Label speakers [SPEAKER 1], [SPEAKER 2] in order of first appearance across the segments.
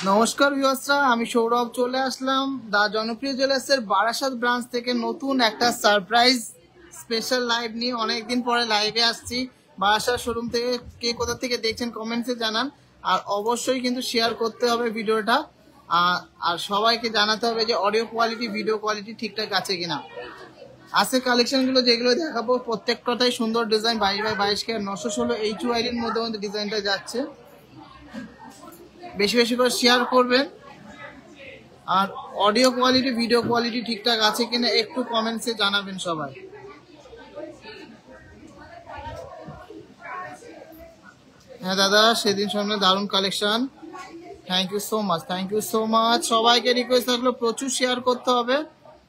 [SPEAKER 1] নমস্কার ভিউয়ার্সরা, আমি সৌরভ চলে আসলাম দা জনপ্রিয় জুয়েলার্সের বারাসাত ব্রাঞ্চ থেকে নতুন একটা সারপ্রাইজ স্পেশাল লাইভ নিয়ে। অনেকদিন পরে লাইভে আসছি। বারাসাত শোরুম থেকে কে কোথা থেকে দেখছেন কমেন্টসে জানান, আর অবশ্যই কিন্তু শেয়ার করতে হবে ভিডিওটা, আর সবাইকে জানাতে হবে যে অডিও কোয়ালিটি ভিডিও কোয়ালিটি ঠিকঠাক আছে কিনা। আজকের কালেকশনগুলো যেগুলো দেখাবো প্রত্যেকটাই সুন্দর ডিজাইন, 22x22 কে 916 HYL এর মধ্যে ডিজাইনটা যাচ্ছে। বেশি বেশি করে শেয়ার করবেন, আর অডিও কোয়ালিটি ভিডিও কোয়ালিটি ঠিকঠাক আছে কিনা একটু কমেন্টসে জানাবেন সবাই। হ্যাঁ দাদা, সেদিন সামনে দারুণ collection, thank you so much, thank you so much. সবাইকে রিকোয়েস্ট থাকলো প্রচুর শেয়ার করতে হবে,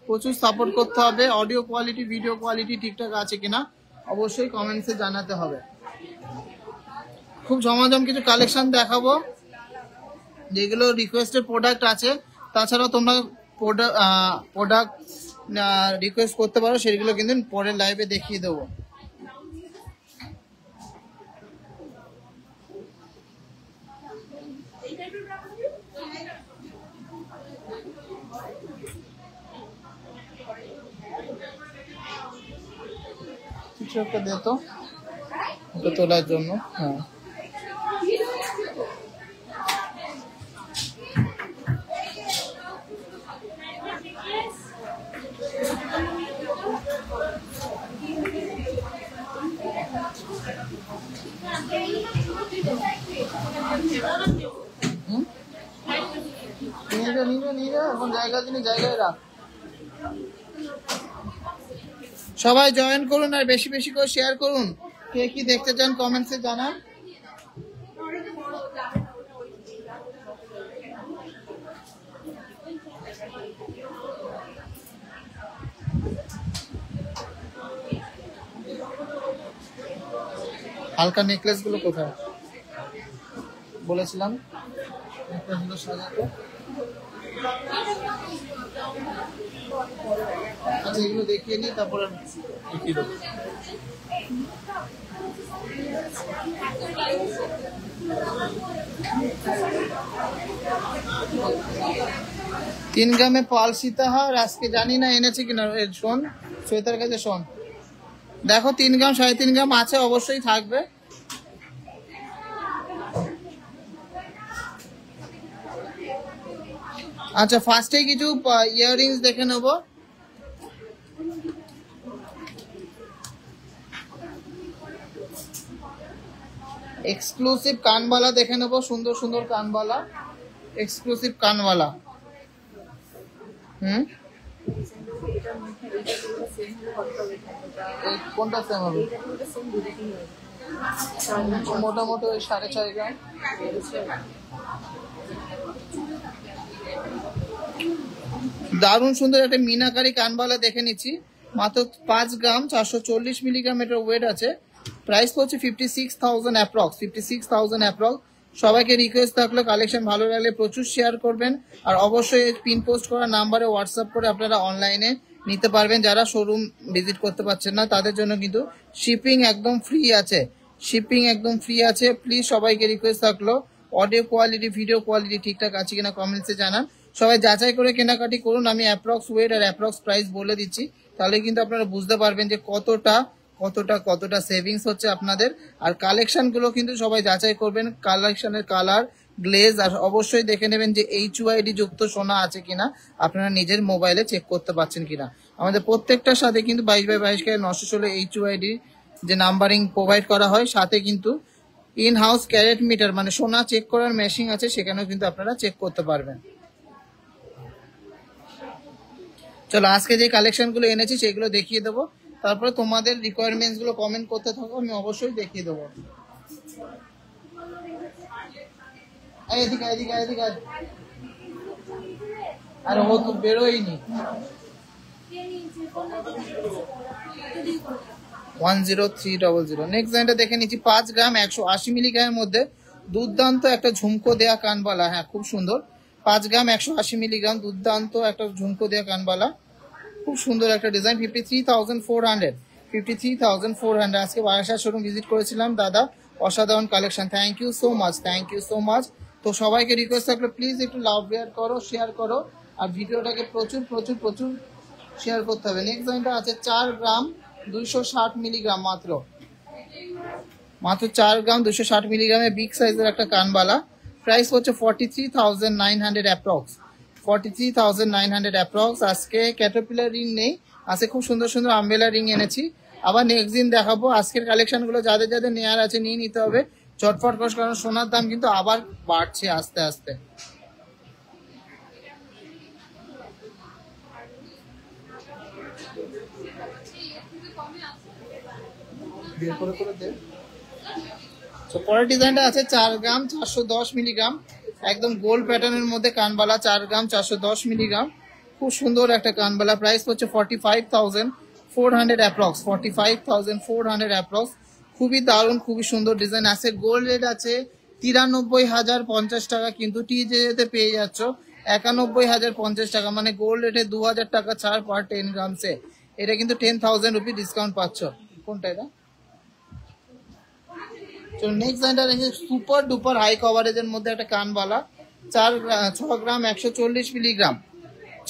[SPEAKER 1] প্রচুর সাপোর্ট করতে হবে। অডিও কোয়ালিটি ভিডিও কোয়ালিটি ঠিকঠাক আছে কিনা অবশ্যই কমেন্টসে জানাতে হবে। খুব জমাজম কিছু কালেকশন দেখাবো, যেগুলো রিকোয়েস্টেড প্রোডাক্ট আছে। তাছাড়াও তোমরা প্রোডাক্ট রিকোয়েস্ট করতে পারো, সেগুলো কিন্তু পরের লাইভে দেখিয়ে দেবো। কিছু একটা দে তো ওটা তোলার জন্য। হ্যাঁ, এখন জায়গা দিনে জায়গায় রাখ। সবাই জয়েন করুন আর বেশি বেশি করে শেয়ার করুন। কে কি দেখতে চান কমেন্টসে জানান। হালকা নেকলেস গুলো কোথায় বলেছিলাম, নেকলেস গুলো সাজাতে। আচ্ছা, এগুলো দেখিয়ে নিই, তারপরে দেখিয়ে দেবো। 3 গ্রামে পাল সীতাহার আজকে জানি না এনেছে কিনা। শোন, শ্বেতার কাছে শোন, দেখো 3 গ্রাম 3.5 গ্রাম আছে, অবশ্যই থাকবে। আচ্ছা ফার্স্টে কিছু ইয়াররিংস দেখে নেবো। এক্সক্লুসিভ কানবালা দেখে নেবো, সুন্দর সুন্দর কানবালা, এক্সক্লুসিভ কানবালা। কোনটা সেম হবে? মোটামুটি ওই 6.5 গ্রাম। দারুণ সুন্দর একটা মিনাকারি কানবালা দেখে নিচ্ছি, মাত্র 5 গ্রাম 440 মিলিগ্রাম এটার ওয়েট আছে। প্রাইস পড়ছে 56,000 অ্যাপ্রক্স, 56,000 অ্যাপ্রক্স। সবাইকে রিকোয়েস্ট থাকলো কালেকশন ভালো লাগলে প্রচুর শেয়ার করবেন, আর অবশ্যই পিন পোস্ট করা নাম্বারে হোয়াটসঅ্যাপ করে আপনারা অনলাইনে নিতে পারবেন। যারা শোরুম ভিজিট করতে পারছেন না তাদের জন্য কিন্তু শিপিং একদম ফ্রি আছে, শিপিং একদম ফ্রি আছে। প্লিজ সবাইকে রিকোয়েস্ট থাকলো অডিও কোয়ালিটি ভিডিও কোয়ালিটি ঠিকঠাক আছে কিনা কমেন্টসে জানান। সবাই যাচাই করে কেনাকাটি করুন। আমি অ্যাপ্রক্স ওয়েট আর অ্যাপ্রক্স প্রাইস বলে দিচ্ছি, তাহলে কিন্তু আপনারা বুঝতে পারবেন যে কতটা কতটা কতটা সেভিংস হচ্ছে আপনাদের। আর কালেকশন গুলো কিন্তু সবাই যাচাই করবেন, কালেকশনের কালার গ্লেজ, আর অবশ্যই দেখে নেবেন যে HUID যুক্ত সোনা আছে কিনা, আপনারা নিজের মোবাইলে চেক করতে পারছেন কিনা। আমাদের প্রত্যেকটার সাথে কিন্তু 22/22 916 HUID যে নাম্বারিং প্রোভাইড করা হয়, সাথে কিন্তু ইন হাউস ক্যারেট মিটার মানে সোনা চেক করার মেশিন আছে, সেখানেও কিন্তু আপনারা চেক করতে পারবেন। চলো আজকে যে কালেকশন গুলো এনেছি সেগুলো দেখিয়ে দেবো, তারপরে তোমাদের রিকোয়ারমেন্টস গুলো কমেন্ট করতে থাকো, আমি অবশ্যই দেখিয়ে দেবো। এদিকে এদিকে এদিকে, আরে ও তো বেরোয়নি। 10300। নেক্সট লাইনটা দেখে নিচ্ছি 5 গ্রাম 180 মিলিগ্রামের মধ্যে দুর্দান্ত একটা ঝুমকো দেয়া কানবালা। হ্যাঁ খুব সুন্দর, 5 গ্রাম 180 মিলিগ্রাম দুর্দান্ত একটা ঝুমকো দেয়া কানবালা, খুব সুন্দর একটা ডিজাইন। 53,400, 53,400। আজকে বারাসাত শোরুম ভিজিট করেছিলাম দাদা, অসাধারণ collection. Thank you so much, thank you so much. তো সবাইকে রিকোয়েস্ট থাকলে প্লিজ একটু লাভ করো, শেয়ার করো, আর ভিডিওটাকে প্রচুর প্রচুর প্রচুর শেয়ার করতে হবে। নেক্সট লাইনটা আছে 4 গ্রাম 260 মিলিগ্রাম, মাত্র 4 গ্রাম 260 মিলিগ্রামের বিগ সাইজের একটা কানবালা। প্রাইস হচ্ছে 43,900 অ্যাপ্রক্স, 43,900 অ্যাপ্রক্স। আজকে ক্যাটারপিলার রিং নেই, আজকে খুব সুন্দর সুন্দর আমবেলা রিং এনেছি। আবার নেক্সট দিন দেখাবো। আজকের কালেকশনগুলো যাদের যাদের নেওয়ার আছে নিয়ে নিতে হবে চটফট করে, কারণ সোনার দাম কিন্তু আবার বাড়ছে আস্তে আস্তে। পরের ডিজাইনটা আছে 4 গ্রাম 410 মিলিগ্রাম, একদম গোল্ড প্যাটার্নের মধ্যে কানবালা, 4 গ্রাম 410 মিলিগ্রাম, খুব সুন্দর একটা কানবালা। প্রাইস হচ্ছে 45,400 অ্যাপ্রক্স, 45,400 অ্যাপ্রক্স। খুবই দারুণ, খুবই সুন্দর ডিজাইন আছে। গোল্ড রেট আছে 93,050 টাকা, কিন্তু টিজেতে পেয়ে যাচ্ছ 91,050 টাকা, মানে গোল্ড রেটে 2,000 টাকা ছাড় পার 10 গ্রামসে। এটা কিন্তু 10,000 রুপি ডিসকাউন্ট পাচ্ছ। কোনটা এটা? নেক্সট লাইনটা রেখে সুপার ডুপার হাই কভারেজের মধ্যে একটা কানবালা, 6 গ্রাম 140 মিলিগ্রাম,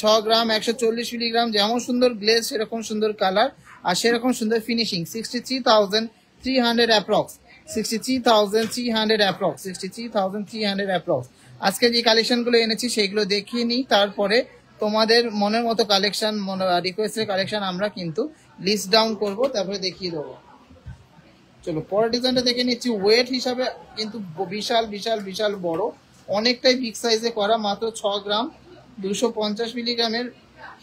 [SPEAKER 1] 6 গ্রাম 140 মিলিগ্রাম। যেমন সুন্দর গ্লেজ সেরকম সুন্দর কালার আর সেরকম সুন্দর ফিনিশিং। 63,300 approx, 63,300 approx, 63,300 approx. আজকে যে কালেকশনগুলো এনেছি সেগুলো দেখিয়ে নিই, তারপরে তোমাদের মনের মতো কালেকশন, রিকোয়েস্টের কালেকশন আমরা কিন্তু লিস্ট ডাউন করব, তারপরে দেখিয়ে দেবো। চলো পরের ডিজাইনটা দেখে নিচ্ছি। ওয়েট হিসাবে কিন্তু বিশাল বিশাল বিশাল বড়, অনেকটাই বিগ সাইজে করা, মাত্র 6 গ্রাম 250 মিলিগ্রামের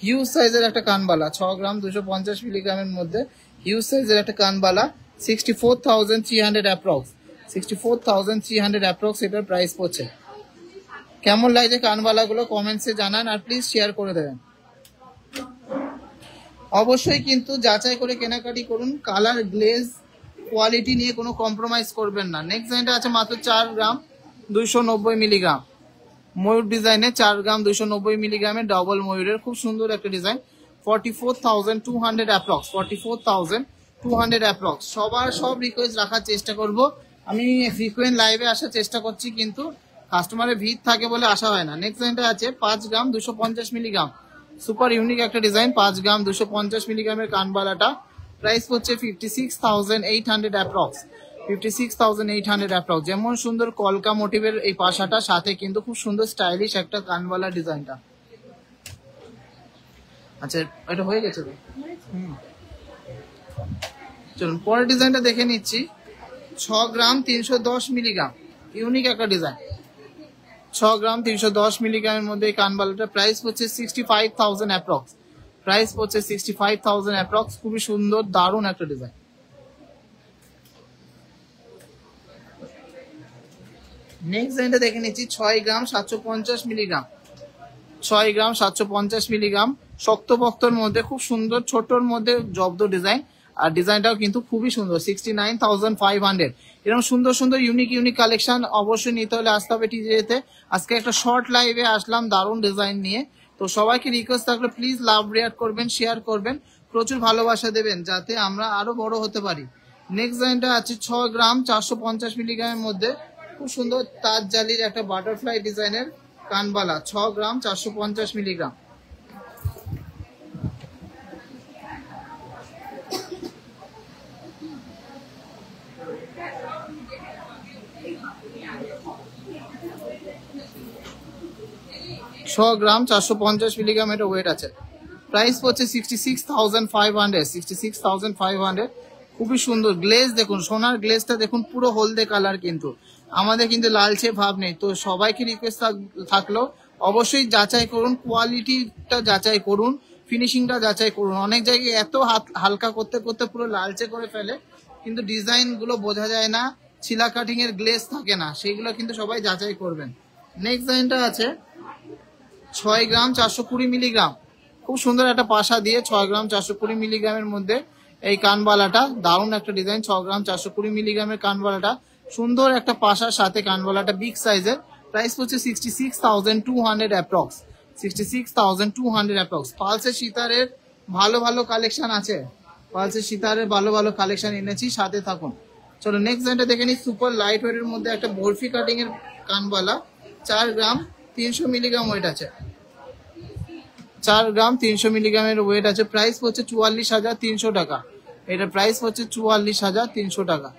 [SPEAKER 1] হিউজ সাইজের একটা কানবালা। 6 গ্রাম 250 মিলিগ্রামের মধ্যে হিউজ সাইজের একটা কানবালা। 64,300 অ্যাপ্রক্স, 64,300 অ্যাপ্রক্স এটার প্রাইস পড়ছে। কেমন লাগছে কানবালাগুলো কমেন্টসে জানান, আর প্লিজ শেয়ার করে দেবেন। অবশ্যই কিন্তু যাচাই করে কেনাকাটি করুন, কালার গ্লেজ কোয়ালিটি নিয়ে কোনো কম্প্রোমাইজ করবেন না। নেক্সট ডিজাইনটা আছে মাত্র 4 গ্রাম 290 মিলিগ্রাম, ময়ূর ডিজাইনে 4 গ্রাম 290 মিলিগ্রামের ডবল ময়ূরের, খুব সুন্দর একটা ডিজাইন। 44,200 approx, 44,200 approx. সবার সব রিকোয়েস্ট রাখার চেষ্টা করব। আমি ফ্রিকুয়েন্ট লাইভে আসার চেষ্টা করছি, কিন্তু কাস্টমারের ভিড় থাকে বলে আসা হয় না। নেক্সট ডিজাইনটা আছে 5 গ্রাম 250 মিলিগ্রাম, সুপার ইউনিক একটা ডিজাইন। 5 গ্রাম 250 মিলিগ্রামের কানবালাটা প্রাইস হচ্ছে 56,800 অ্যাপ্রক্স, 56,800 অ্যাপ্রক্স। যেমন সুন্দর কলকা মোটিভের এই পাশাটা, সাথে কিন্তু খুব সুন্দর স্টাইলিশ একটা কানবালা ডিজাইনটা। আচ্ছা এটা হয়ে গেছে তো। চলুন পরের ডিজাইনটা দেখে নিচ্ছি। 6 গ্রাম 310 মিলিগ্রাম, ইউনিক একটা ডিজাইন। 6 গ্রাম 310 মিলিগ্রামের মধ্যে এই কানবালাটা প্রাইস হচ্ছে 65,000 অ্যাপ্রক্স, প্রাইস হচ্ছে 65,000 অ্যাপ্রক্স। খুবই সুন্দর দারুণ একটা ডিজাইন। নেক্সট ডিজাইনটা দেখে নিচ্ছি। 6 গ্রাম 750 মিলিগ্রাম, 6 গ্রাম 750 মিলিগ্রাম, শক্তপোক্তর মধ্যে খুব সুন্দর, ছোটর মধ্যে জব্দ ডিজাইন। আর ডিজাইনটাও কিন্তু খুবই সুন্দর। 69,500। এরকম সুন্দর সুন্দর ইউনিক কালেকশন অবশ্যই নিতে হলে আসতে হবে টিজেতে। আজকে একটা শর্ট লাইভে আসলাম দারুণ ডিজাইন নিয়ে। তো সবাইকে রিকোয়েস্ট থাকলে প্লিজ লাভ রিয়াক্ট করবেন, শেয়ার করবেন, প্রচুর ভালোবাসা দেবেন যাতে আমরা আরো বড় হতে পারি। নেক্সট ডিজাইনটা আছে 6 গ্রাম 450 মিলিগ্রামের মধ্যে খুব সুন্দর তাজ জালির একটা বাটারফ্লাই ডিজাইনের কানবালা। 6 গ্রাম 450 মিলিগ্রাম। গ্রাম 450 মিলিগ্রাম এটা ওয়েট আছে। প্রাইস হচ্ছে 66,500, 66,500। খুবই সুন্দর গ্লেজ দেখুন, সোনার গ্লেজটা দেখুন, পুরো হলদে কালার, কিন্তু আমাদের কিন্তু লালচে ভাব নেই। তো সবাইকে রিকোয়েস্ট থাকলো অবশ্যই যাচাই করুন, কোয়ালিটিটা যাচাই করুন, ফিনিশিংটা যাচাই করুন। অনেক জায়গায় এত হালকা করতে করতে পুরো লালচে করে ফেলে, কিন্তু ডিজাইন গুলো বোঝা যায় না, ছিলা কাটিং এর গ্লেজ থাকে না, সেইগুলো কিন্তু সবাই যাচাই করবেন। নেক্সট ডিজাইনটা আছে 6 গ্রাম 420 মিলিগ্রাম, খুব সুন্দর একটা পাশা দিয়ে 6 গ্রাম 420 মিলিগ্রামের মধ্যে এই কানবালাটা, দারুণ একটা ডিজাইন। 6 গ্রাম 420 মিলিগ্রামের কানবালাটা, সুন্দর একটা পাশার সাথে কানবালাটা বিগ সাইজের। প্রাইস হচ্ছে 66,200 অ্যাপ্রক্স, 66,200 অ্যাপ্রক্স। পালসের সিতারের ভালো ভালো কালেকশন আছে, পালসের সিতারের ভালো ভালো কালেকশন এনেছি, সাথে থাকুন। চলো নেক্সট ডিজাইনটা দেখে নিই। সুপার লাইট ওয়েটের মধ্যে একটা বরফি কাটিং এর কানবালা। 4 গ্রাম 300 মিলিগ্রাম ওয়েট আছে, 4 গ্রাম 300 মিলিগ্রামের ওয়েট আছে। প্রাইস হচ্ছে 44,300 টাকা। এটা প্রাইস হচ্ছে 44,300 টাকা।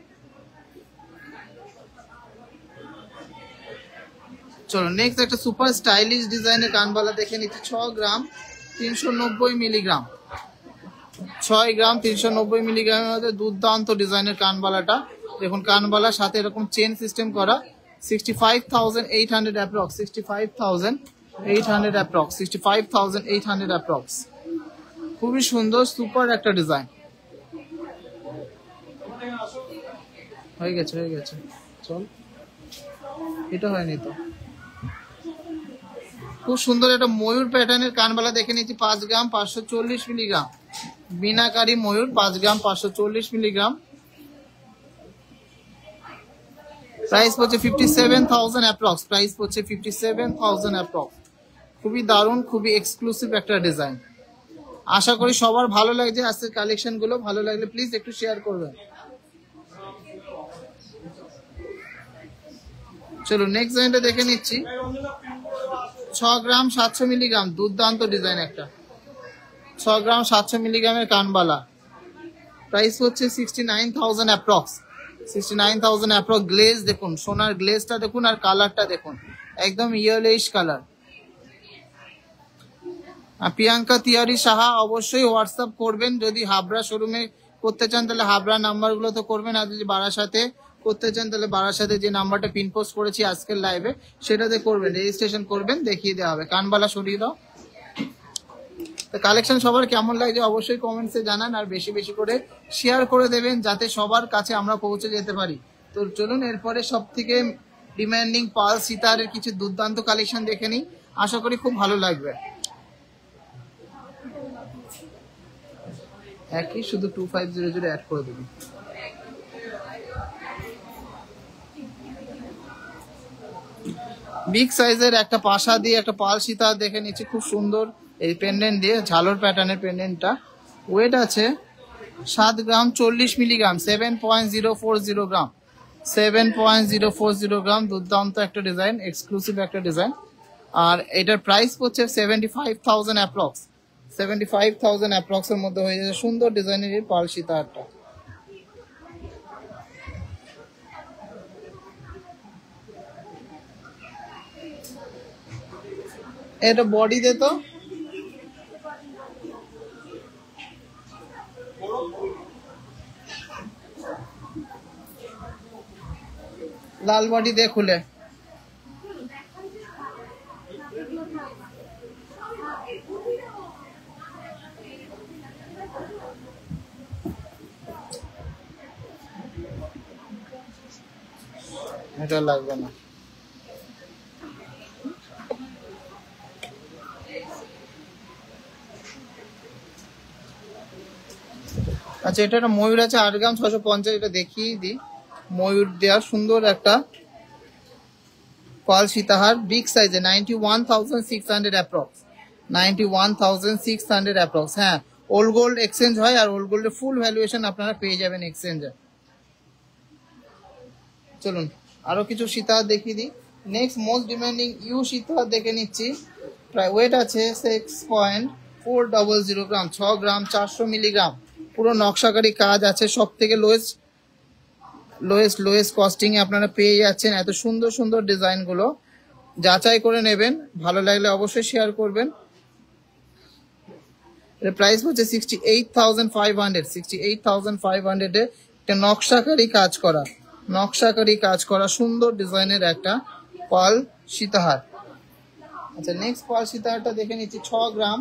[SPEAKER 1] চলো নেক্সট একটা সুপার স্টাইলিশ ডিজাইনের কানবালা দেখে নিচ্ছি। 6 গ্রাম 390 মিলিগ্রাম, 6 গ্রাম 390 মিলিগ্রামের মধ্যে দুর্দান্ত ডিজাইনের কানবালাটা দেখুন। কানবালার সাথে এরকম চেন সিস্টেম করা। 65,800 অ্যাপ্রক্স, 65,800 অ্যাপ্রক্স, 65,800 অ্যাপ্রক্স। খুবই সুন্দর সুপার একটা ডিজাইন। হয়ে গেছে চল, এটা হয়নি তো। খুব সুন্দর একটা ময়ূর প্যাটার্নের কানবালা দেখে নিচ্ছি। 5 গ্রাম 540 মিলিগ্রাম, বিনাকারী ময়ূর, 5 গ্রাম 540 মিলিগ্রাম। প্রাইস হচ্ছে 57,000 অ্যাপ্রক্স, প্রাইস হচ্ছে 57,000 অ্যাপ্রক্স। খুবই দারুণ, খুবই এক্সক্লুসিভ একটা ডিজাইন। আশা করি সবার ভালো লাগছে আজকের কালেকশন গুলো। ভালো লাগলে প্লিজ একটু শেয়ার করবেন। চলো নেক্সট ডিজাইনটা দেখে নিচ্ছি। 6 গ্রাম 700 মিলিগ্রাম, দুর্দান্ত ডিজাইন একটা। 6 গ্রাম 700 মিলিগ্রামের কানবালা। প্রাইস হচ্ছে 69,000 অ্যাপ্রক্স, 69,000 অ্যাপ্রক্স। গ্লেজ দেখুন, সোনার গ্লেজটা দেখুন, আর কালারটা দেখুন, একদম ইয়েলোইশ কালার। প্রিয়াঙ্কা তিওয়ারি সাহা অবশ্যই হোয়াটসঅ্যাপ করবেন। যদি হাবড়া শোরুমে করতে চান তাহলে হাবড়া নাম্বার গুলো তো করবেন, আর যদি বারাসাতে করতে চান তাহলে বারাসাতে যে নাম্বারটা পিন পোস্ট করেছি আজকের লাইভে সেটাতে করবেন, রেজিস্ট্রেশন করবেন, দেখিয়ে দেওয়া হবে। কানবালা সরিয়ে দাও। তো কালেকশন সবার কেমন লাগে অবশ্যই কমেন্টসে জানান, আর বেশি বেশি করে শেয়ার করে দেবেন যাতে সবার কাছে আমরা পৌঁছে যেতে পারি। তো চলুন এরপরে সব থেকে ডিমান্ডিং পাল সিতারের কিছু দুর্দান্ত কালেকশন দেখে নিই, আশা করি খুব ভালো লাগবে। একই শুধু 2500 অ্যাড করে দেবেন। বিগ সাইজের একটা পাশা দিয়ে একটা পাল সিতার দেখে নিচ্ছি, খুব সুন্দর এই পেন্ডেন্ট দিয়ে, ঝালর প্যাটার্নের পেন্ডেন্টটা। ওয়েট আছে 7 গ্রাম 40 মিলিগ্রাম, 7.040 গ্রাম, 7.040 গ্রাম। দুর্দান্ত একটা ডিজাইন, এক্সক্লুসিভ একটা ডিজাইন। আর এটার প্রাইস হচ্ছে 75,000 অ্যাপ্রক্স, 75,000 অ্যাপ্রক্স এর মধ্যে হয়ে যাচ্ছে সুন্দর ডিজাইনের এই পাল সীতাহারটা। এটা বডি দে তো, লাল বডি দে খুলে। এটা লাগবে না। আচ্ছা, এটা একটা ময়ূর আছে 8 গ্রাম 650, এটা দেখিয়ে দিই। ময়ূর দেওয়া সুন্দর একটা পাল সীতাহার, বিগ সাইজে, 91,600 অ্যাপ্রক্স, 91,600 অ্যাপ্রক্স। হ্যাঁ, ওল্ড গোল্ড এক্সচেঞ্জ হয়, আর ওল্ড গোল্ডের ফুল ভ্যালুয়েশন আপনারা পেয়ে যাবেন এক্সচেঞ্জে। চলুন আরো কিছু সীতাহার দেখিয়ে দিই। নেক্সট মোস্ট ডিমান্ডিং ইউ সীতাহার দেখে নিচ্ছি। প্রায় ওয়েট আছে 6.400 গ্রাম, 6 গ্রাম 400 মিলিগ্রাম। পুরো নকশাকারী কাজ আছে, সব থেকে লোয়েস্ট কস্টিং এ আপনারা পেয়ে যাচ্ছেন। এত সুন্দর সুন্দর ডিজাইন গুলো যাচাই করে নেবেন, ভালো লাগলে অবশ্যই শেয়ার করবেন। এর প্রাইস হচ্ছে 68,500, 68,500 এ একটা নকশাকারী কাজ করা সুন্দর ডিজাইনের একটা পাল সীতাহার। আচ্ছা, নেক্সট পাল সীতাহারটা দেখে নিচ্ছি। 6 গ্রাম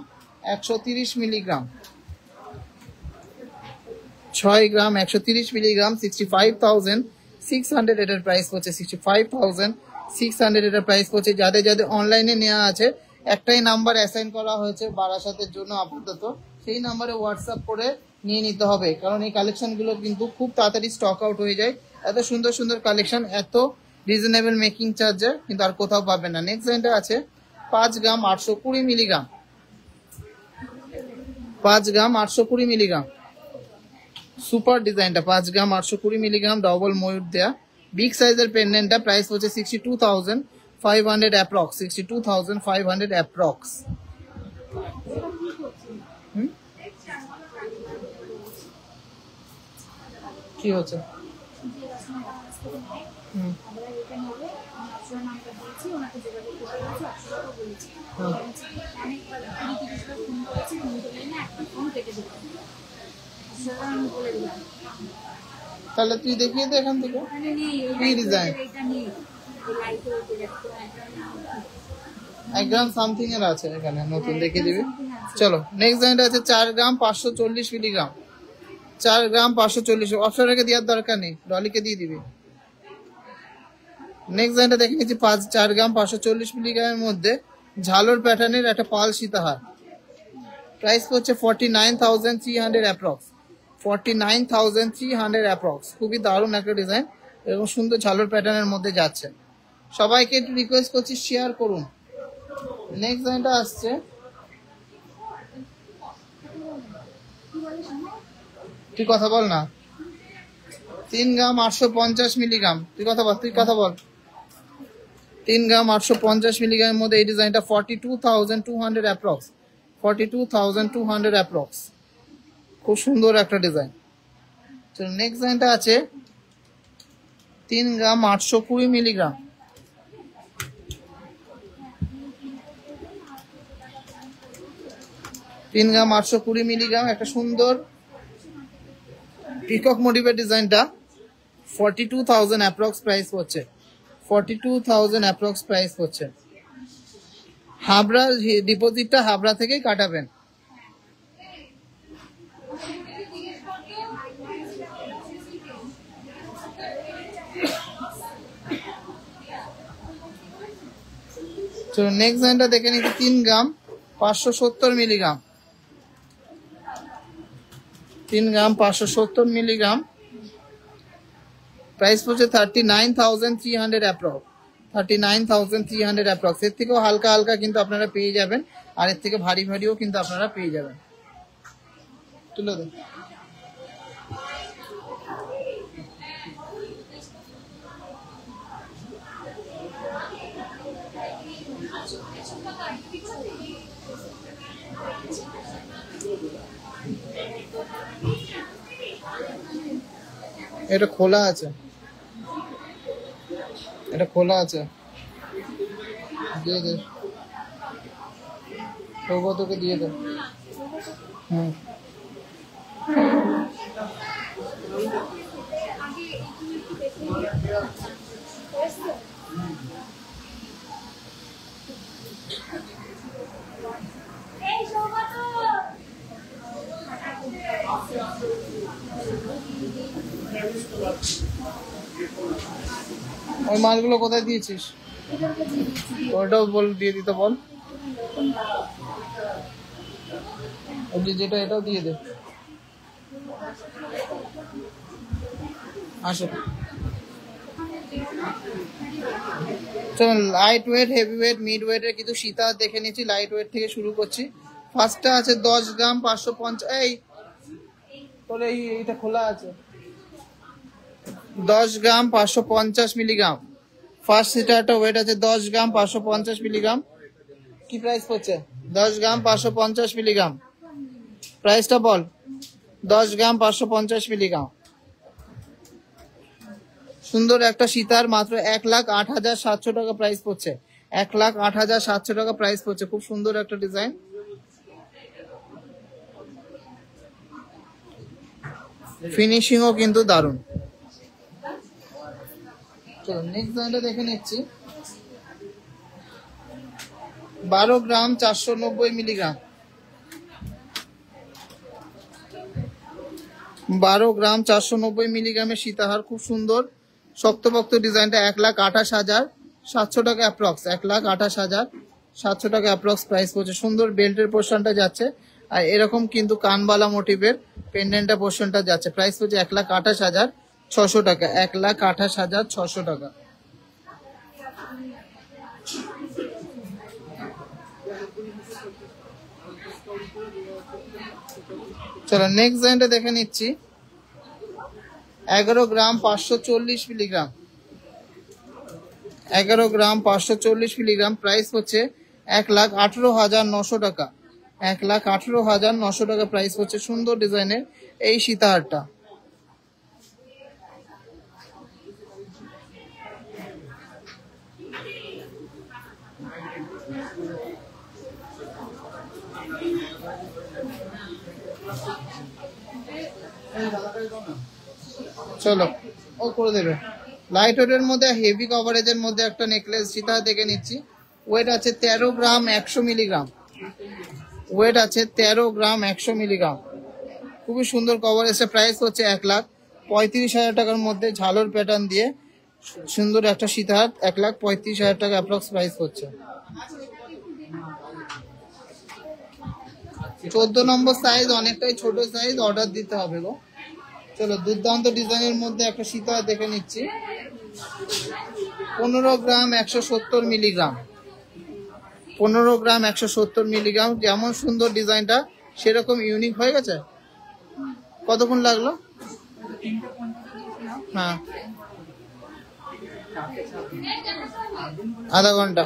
[SPEAKER 1] 130 মিলিগ্রাম, 6 গ্রাম 130 মিলিগ্রাম, 65,600 এটার প্রাইস পড়ছে, 65,600 এটার প্রাইস পড়ছে। যাদের অনলাইনে নেওয়া আছে, একটাই নাম্বার অ্যাসাইন করা হয়েছে বারাসাতের জন্য আপাতত, সেই নাম্বারে হোয়াটসঅ্যাপ করে নিয়ে নিতে হবে, কারণ এই কালেকশন গুলো কিন্তু খুব তাড়াতাড়ি স্টক আউট হয়ে যায়। এত সুন্দর সুন্দর কালেকশন, এত রিজনেবল মেকিং চার্জে কিন্তু আর কোথাও পাবেন না। নেক্সট ডিজাইনটা আছে 5 গ্রাম 820 মিলিগ্রাম, 5 গ্রাম 820 মিলিগ্রাম, সুপার ডিজাইনটা 5 গ্রাম 820 মিলিগ্রাম, ডবল ময়ূর দেয়া, বিগ সাইজের পেন্ডেন্টটা প্রাইস হচ্ছে 62,500 অ্যাপ্রক্স, 62,500 অ্যাপ্রক্স। কি হচ্ছে? তাহলে তুই দেখিয়ে দে এখান থেকে কি ডিজাইন। 1 গ্রাম সামথিং এর আছে এখানে, নতুন দেখিয়ে দিবি। চলো নেক্সট ডিজাইনটা আছে 4 গ্রাম 540 মিলিগ্রাম, 4 গ্রাম 540। অপশনকে দেওয়ার দরকার নেই, ডলিকে দিয়ে দিবি। নেক্সট ডিজাইনটা দেখে নিচ্ছি 4 গ্রাম 540 মিলিগ্রামের মধ্যে ঝালর প্যাটার্নের একটা পাল সীতাহার। প্রাইস হচ্ছে 49,300 অ্যাপ্রক্স, 49,300 অ্যাপ্রক্স। খুবই দারুণ একটা ডিজাইন এবং সুন্দর ঝালর প্যাটার্নের মধ্যে যাচ্ছে। সবাইকে একটু রিকোয়েস্ট করছি শেয়ার করুন। নেক্সট ডিজাইনটা আসছে, তুই কথা বল না, 3 গ্রাম 850 মিলিগ্রাম, তুই কথা বল। 3 গ্রাম 850 মিলিগ্রামের মধ্যে এই ডিজাইনটা 42,200 অ্যাপ্রক্স, 42,200 অ্যাপ্রক্স। খুব সুন্দর একটা ডিজাইন। তো নেক্সট ডিজাইনটা আছে 3 গ্রাম 820 মিলিগ্রাম, 3 গ্রাম 820 মিলিগ্রাম, একটা সুন্দর পিকক মোটিভের ডিজাইনটা 42,000 অ্যাপ্রক্স প্রাইস হচ্ছে, 42,000 অ্যাপ্রক্স প্রাইস হচ্ছে। হাবড়া ডিপোজিটটা হাবড়া থেকেই কাটাবেন। তো নেক্সট ডিজাইনটা দেখে নিচ্ছি 3 গ্রাম 570 মিলিগ্রাম, 3 গ্রাম 570 মিলিগ্রাম, প্রাইস পড়ছে 39,300 অ্যাপ্রক্স, 39,300 অ্যাপ্রক্স। এর থেকেও হালকা হালকা কিন্তু আপনারা পেয়ে যাবেন, আর এর থেকে ভারী ভারীও কিন্তু আপনারা পেয়ে যাবেন। তুলে দেন। এটা খোলা আছে, এটা খোলা আছে, দিয়ে দে, তোকে দিয়ে দে। হুম, ওই মালগুলো কোথায় দিয়েছিস? ওটাও বল, দিয়ে দিতে বল। ওই যেটা, এটাও দিয়ে দে। আসো, চল light weight, heavy weight, mid ওয়েটের কিছু সীতা দেখে নিচ্ছি। লাইট ওয়েট থেকে শুরু করছি। ফার্স্টটা আছে 10 গ্রাম 550। এই তোর এইটা খোলা আছে, 10 গ্রাম 550 মিলিগ্রাম। ফার্স্ট সিটারটা ওয়েট আছে 10 গ্রাম 550 মিলিগ্রাম। কি প্রাইস পড়ছে? 10 গ্রাম 550 মিলিগ্রাম। প্রাইসটা বল। 10 গ্রাম 550 মিলিগ্রাম। সুন্দর একটা সীতার, মাত্র 1,08,700 টাকা প্রাইস পড়ছে। 1,08,700 টাকা প্রাইস পড়ছে। খুব সুন্দর একটা ডিজাইন। ফিনিশিংও কিন্তু দারুণ। চলো নেক্সট ডিজাইনটা দেখে নিচ্ছি। 12 গ্রাম 490 মিলিগ্রাম। 12 গ্রাম 490 মিলিগ্রামের সীতাহার, খুব সুন্দর শক্তপোক্ত ডিজাইনটা। 1,28,700 টাকা অ্যাপ্রক্স। 1,28,700 টাকা অ্যাপ্রক্স প্রাইস পড়ছে। সুন্দর বেল্টের পোর্শনটা যাচ্ছে, আর এরকম কিন্তু কানবালা মোটিভের পেন্ডেন্টটা পোর্শনটা যাচ্ছে। প্রাইস পড়ছে 1,28,600 টাকা। 1,28,600 টাকা। চলো নেক্সট ডিজাইনটা দেখে নিচ্ছি। 11 গ্রাম 540 মিলিগ্রাম। 11 গ্রাম 540 মিলিগ্রাম। প্রাইস হচ্ছে 1,18,900 টাকা। 1,18,900 টাকা প্রাইস হচ্ছে। সুন্দর ডিজাইনের এই সীতাহারটা। চলো ও করে দেবে। লাইট ওয়েটের মধ্যে হেভি কভারেজের মধ্যে একটা নেকলেস সীতা দেখে নিচ্ছি। ওয়েট আছে 13 গ্রাম 100 মিলিগ্রাম। ওয়েট আছে 13 গ্রাম 100 মিলিগ্রাম। খুবই সুন্দর কভারেজ। প্রাইস হচ্ছে 1,35,000 টাকার মধ্যে ঝালর প্যাটার্ন দিয়ে সুন্দর একটা সীতাহার। 1,35,000 টাকা অ্যাপ্রক্স প্রাইস হচ্ছে। 14 নম্বর সাইজ, অনেকটাই ছোট সাইজ, অর্ডার দিতে হবে গো। চলো দুর্দান্ত ডিজাইনের মধ্যে একটা সীতাহার দেখে নিচ্ছি। 15 গ্রাম 170 মিলিগ্রাম। 15 গ্রাম 170 মিলিগ্রাম। যেমন সুন্দর ডিজাইনটা সেরকম ইউনিক হয়ে গেছে। কতক্ষণ লাগলো? হ্যাঁ, আধা ঘন্টা।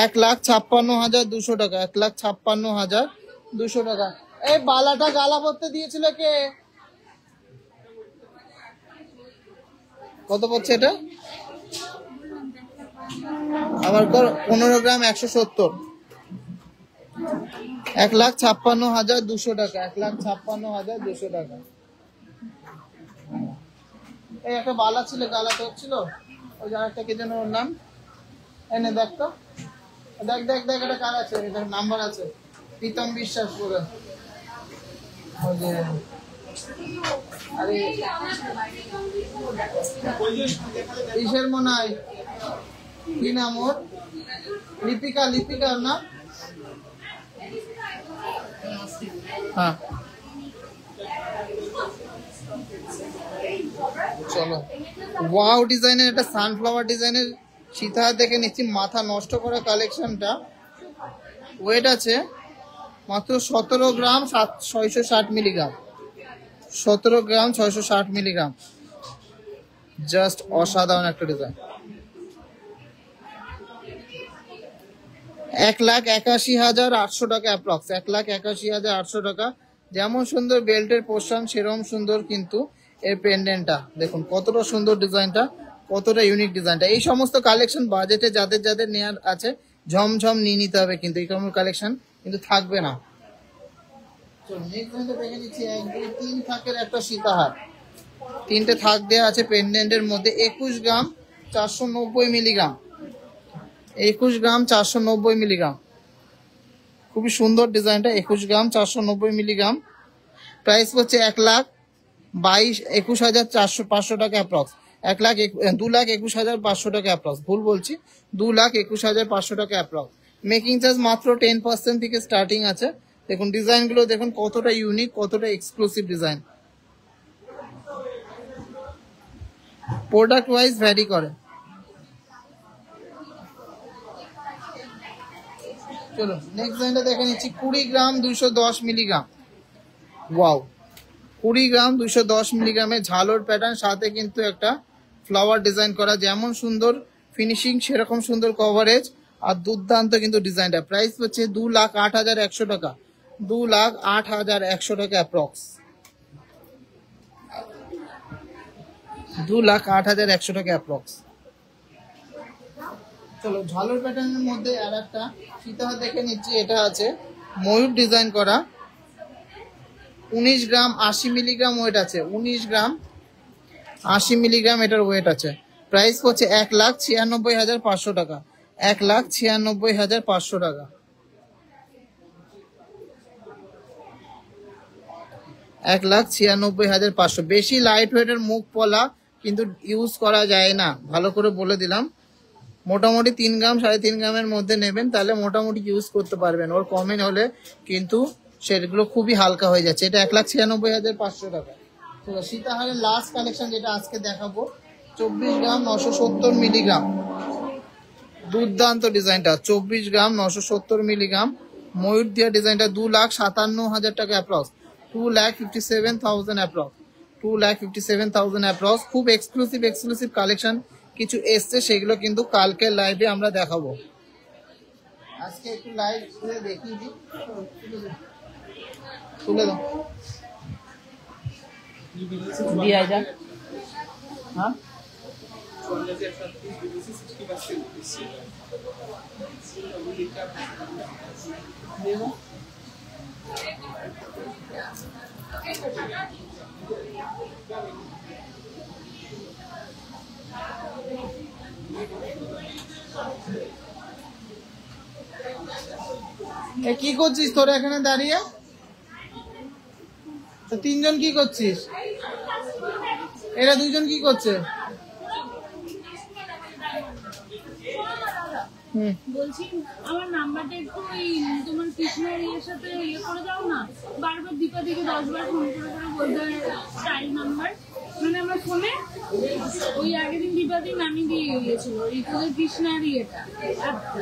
[SPEAKER 1] 1,56,200 টাকা। 1,56,200 টাকা। এই বালাটা গালা পড়তে দিয়েছিল কে? কত পড়ছে এটা? আবার 15 গ্রাম 170। 1,56,200 টাকা। 1,56,200 টাকা। এই একটা বালা ছিল, গালা পড়ছিল। ওই আরেকটা কে যেন, ওর নাম এনে দেখ তো। দেখ দেখ দেখ, এটা কার আছে? এটা নাম্বার আছে, প্রীতম বিশ্বাস করে। ওই যে আরে ইসের মনে হয়, কি নাম ওর? লিপিকা, লিপিকার না? হ্যাঁ চলো, ওয়াও ডিজাইনের একটা সানফ্লাওয়ার ডিজাইনের সীতাহার দেখে নিচ্ছি। মাথা নষ্ট করা কালেকশনটা। ওয়েট আছে মাত্র 17 গ্রাম 660 মিলিগ্রাম। 17 গ্রাম 660 মিলিগ্রাম। জাস্ট অসাধারণ একটা ডিজাইন। 1,81,800 টাকা অ্যাপ্রক্স, 1,81,800 টাকা। যেমন সুন্দর বেল্টের পোর্শন সেরকম সুন্দর কিন্তু এর পেন্ডেন্টটা দেখুন, কতটা সুন্দর ডিজাইনটা, কতটা ইউনিক ডিজাইনটা। এই সমস্ত কালেকশন বাজেটে যাদের যাদের নেওয়ার আছে ঝমঝম নিয়ে নিতে হবে, কিন্তু এই রকম কালেকশন কিন্তু থাকবে না। দেখে নিচ্ছি 1 2 3 থাকের একটা সীতাহার, 3টে থাক দেওয়া আছে পেন্ডেন্টের মধ্যে। 21 গ্রাম 490 মিলিগ্রাম, 21 গ্রাম 490 মিলিগ্রাম, খুবই সুন্দর ডিজাইনটা। 21 গ্রাম 490 মিলিগ্রাম, প্রাইস হচ্ছে 1,22,21,500 টাকা অ্যাপ্রক্স। 2,21,500 টাকা অ্যাপ্রক্স, ভুল বলছি, 2,21,500 টাকা অ্যাপ্রক্স। মেকিং চার্জ মাত্র 10% থেকে স্টার্টিং আছে। দেখুন ডিজাইনগুলো দেখুন কতটা ইউনিক, কতটা exclusive design. Product wise vary করে। চলো নেক্সট ডিজাইনটা দেখে নিচ্ছি। 20 গ্রাম 210 মিলিগ্রাম, ওয়াও, 20 গ্রাম 210 মিলিগ্রামের ঝালর প্যাটার্ন, সাথে কিন্তু একটা ফ্লাওয়ার ডিজাইন করা। যেমন সুন্দর ফিনিশিং সেরকম সুন্দর কভারেজ আর দুর্দান্ত কিন্তু ডিজাইনটা। প্রাইস হচ্ছে 2,08,100 টাকা, 2,08,100 টাকা অ্যাপ্রক্স, 2,08,100 টাকা অ্যাপ্রক্স। চলো ঝালর প্যাটার্নের মধ্যে আর একটা সীতাহার দেখে নিচ্ছি। এটা আছে ময়ূর ডিজাইন করা, 19 গ্রাম 80 মিলিগ্রাম ওয়েট আছে, 19 গ্রাম 80 মিলিগ্রাম এটার ওয়েট আছে। প্রাইস হচ্ছে 1,96,500 টাকা, 1,96,500 টাকা, 1,96,500। বেশি লাইট ওয়েটের মুখ পলা কিন্তু ইউজ করা যায় না, ভালো করে বলে দিলাম। মোটামুটি 3 গ্রাম 3.5 গ্রামের মধ্যে নেবেন, তাহলে মোটামুটি ইউজ করতে পারবেন। ওর কমে হলে কিন্তু সেগুলো খুবই হালকা হয়ে যাচ্ছে। এটা 1,96,500 টাকা। তো সীতাহারের লাস্ট কালেকশন যেটা আজকে দেখাবো, 24 গ্রাম 970 মিলিগ্রাম, দুর্দান্ত ডিজাইনটা। 24 গ্রাম 970 মিলিগ্রাম ময়ূর দিয়া ডিজাইনটা, 2,57,000 টাকা অ্যাপ্রক্স, 2,57,000 অ্যাপ্রক্স, 2,57,000 অ্যাপ্রক্স। খুব এক্সক্লুসিভ কালেকশন কিছু এসছে, সেগুলো কিন্তু কালকে লাইভে আমরা দেখাবো। আজকে একটু লাইভ দেখিয়ে দিই, তুলে দাও দিয়া যা। হ্যাঁ কি করছিস তোরা এখানে দাঁড়িয়ে? তো 3 জন কি করছিস? এরা 2 জন কি করছে?
[SPEAKER 2] বলছি আমার নাম্বারটা একটু ওই তোমার কৃষ্ণের ইয়ের সাথে ইয়ে করে দাও না। বারবার দীপা দিকে 10 বার ফোন করে বলতে স্টাইল নাম্বার, মানে আমার ফোনে ওই আগের দিন দীপা দিন আমি দিয়ে গিয়েছিল ওই তোদের কৃষ্ণার ইয়েটা অ্যাপটা,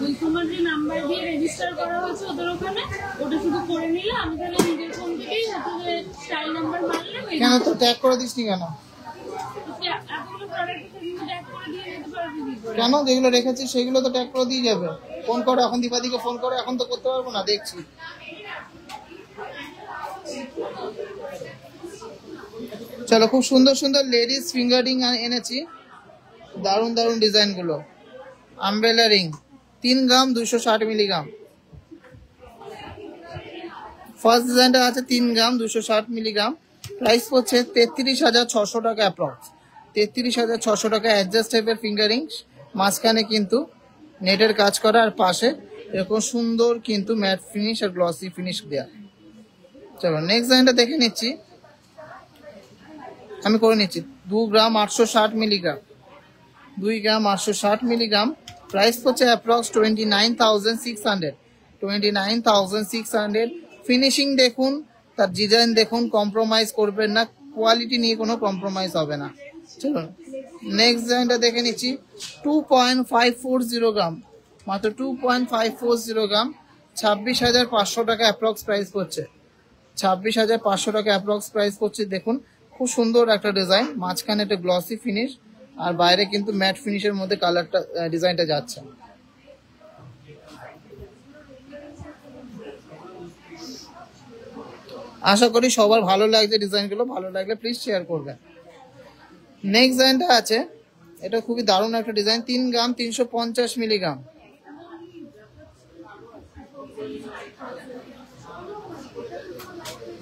[SPEAKER 2] ওই তোমার যে নাম্বার দিয়ে রেজিস্টার করা হয়েছে ওদের ওখানে, ওটা শুধু করে নিলে আমি তাহলে নিজের ফোন থেকেই হচ্ছে স্টাইল নাম্বার মারলে।
[SPEAKER 1] কেন তো ট্যাগ করে দিসনি কেন? কেন যেগুলো রেখেছি সেগুলো তো ট্যাগ করে দিয়ে যাবে। ফোন করো এখন, দীপাদিকে ফোন করো, এখন তো করতে পারবো না, দেখছি। চলো খুব সুন্দর সুন্দর লেডিস ফিঙ্গারিং এনেছি, দারুণ দারুণ ডিজাইন গুলো। আমব্রেলা রিং 3 গ্রাম 260 মিলিগ্রাম, ফার্স্ট ডিজাইনটা আছে 3 গ্রাম 260 মিলিগ্রাম। প্রাইস হচ্ছে 33,600 টাকা অ্যাপ্রক্স, 33,600 টাকা। অ্যাডজাস্ট টাইপের ফিঙ্গারিং, মাঝখানে কিন্তু নেটের কাজ করা আর পাশে এরকম সুন্দর কিন্তু ম্যাট ফিনিশ আর গ্লসি ফিনিশ দেওয়া। চলো নেক্সট ডিজাইনটা দেখে নিচ্ছি, আমি করে নিচ্ছি। 2 গ্রাম 860 মিলিগ্রাম, 2 গ্রাম 860 মিলিগ্রাম। প্রাইস হচ্ছে অ্যাপ্রক্স 29,600, 29,600। ফিনিশিং দেখুন, তার ডিজাইন দেখুন, কম্প্রোমাইজ করবেন না, কোয়ালিটি নিয়ে কোনো কম্প্রোমাইজ হবে না। চলুন নেক্সট ডিজাইনটা দেখে নিচ্ছি। 2.540 গ্রাম, মাত্র 2.540 গ্রাম, 26,500 টাকা অ্যাপ্রক্স প্রাইস পড়ছে, 26,500 টাকা অ্যাপ্রক্স প্রাইস পড়ছে। দেখুন খুব সুন্দর একটা ডিজাইন, মাঝখানে একটা গ্লসি ফিনিশ আর বাইরে কিন্তু ম্যাট ফিনিশের মধ্যে কালারটা ডিজাইনটা যাচ্ছে। আশা করি সবার ভালো লাগছে ডিজাইনগুলো, ভালো লাগলে প্লিজ শেয়ার করবেন। নেক্সট ডিজাইনটা আছে, এটা খুবই দারুণ একটা ডিজাইন, 3 গ্রাম 350 মিলিগ্রাম।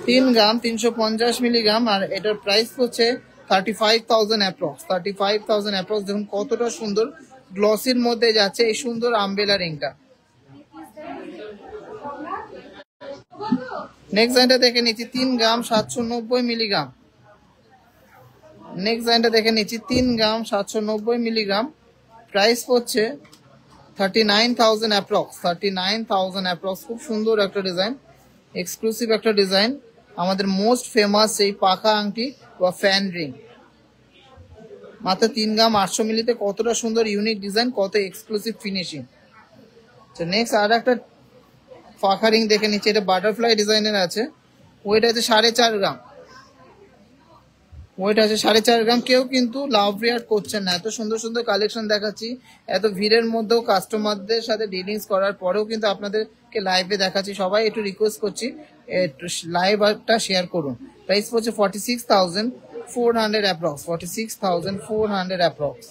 [SPEAKER 1] 3 গ্রাম 350 মিলিগ্রাম, আর এটার প্রাইস হচ্ছে 35,000 অ্যাপ্রক্স। 35,000 অ্যাপ্রক্স। দেখুন কতটা সুন্দর গ্লসির মধ্যে যাচ্ছে এই সুন্দর আমব্রেলা রিংটা। নেক্সট ডিজাইনটা দেখে নিচ্ছি 3 গ্রাম 790 মিলিগ্রাম। নেক্সট ডিজাইনটা দেখে নিচ্ছি 3 গ্রাম 790 মিলিগ্রাম। প্রাইস হচ্ছে 39,000 অ্যাপ্রক্স। 39,000 অ্যাপ্রক্স। খুব সুন্দর একটা ডিজাইন, এক্সক্লুসিভ একটা ডিজাইন, আমাদের মোস্ট ফেমাস এই পাকা আংটি বা ফ্যান রিং। মাত্র 3 গ্রাম 800 মিলিতে কতটা সুন্দর ইউনিক ডিজাইন, কত এক্সক্লুসিভ ফিনিশিং। তো নেক্সট আর একটা পাকা রিং দেখে নিচ্ছি, এটা বাটারফ্লাই ডিজাইনের আছে, ওয়েট আছে 4.5 গ্রাম। ওয়েট আছে 4.5 গ্রাম। কেউ কিন্তু লাভ রেয়ার করছেন না, এত সুন্দর সুন্দর কালেকশন দেখাচ্ছি, এত ভিড়ের মধ্যেও কাস্টমারদের সাথে ডিলিংস করার পরেও কিন্তু আপনাদেরকে লাইভে দেখাচ্ছি। সবাই একটু রিকোয়েস্ট করছি লাইভটা শেয়ার করুন। প্রাইস হচ্ছে 46,400 অ্যাপ্রক্স। 46,400 অ্যাপ্রক্স।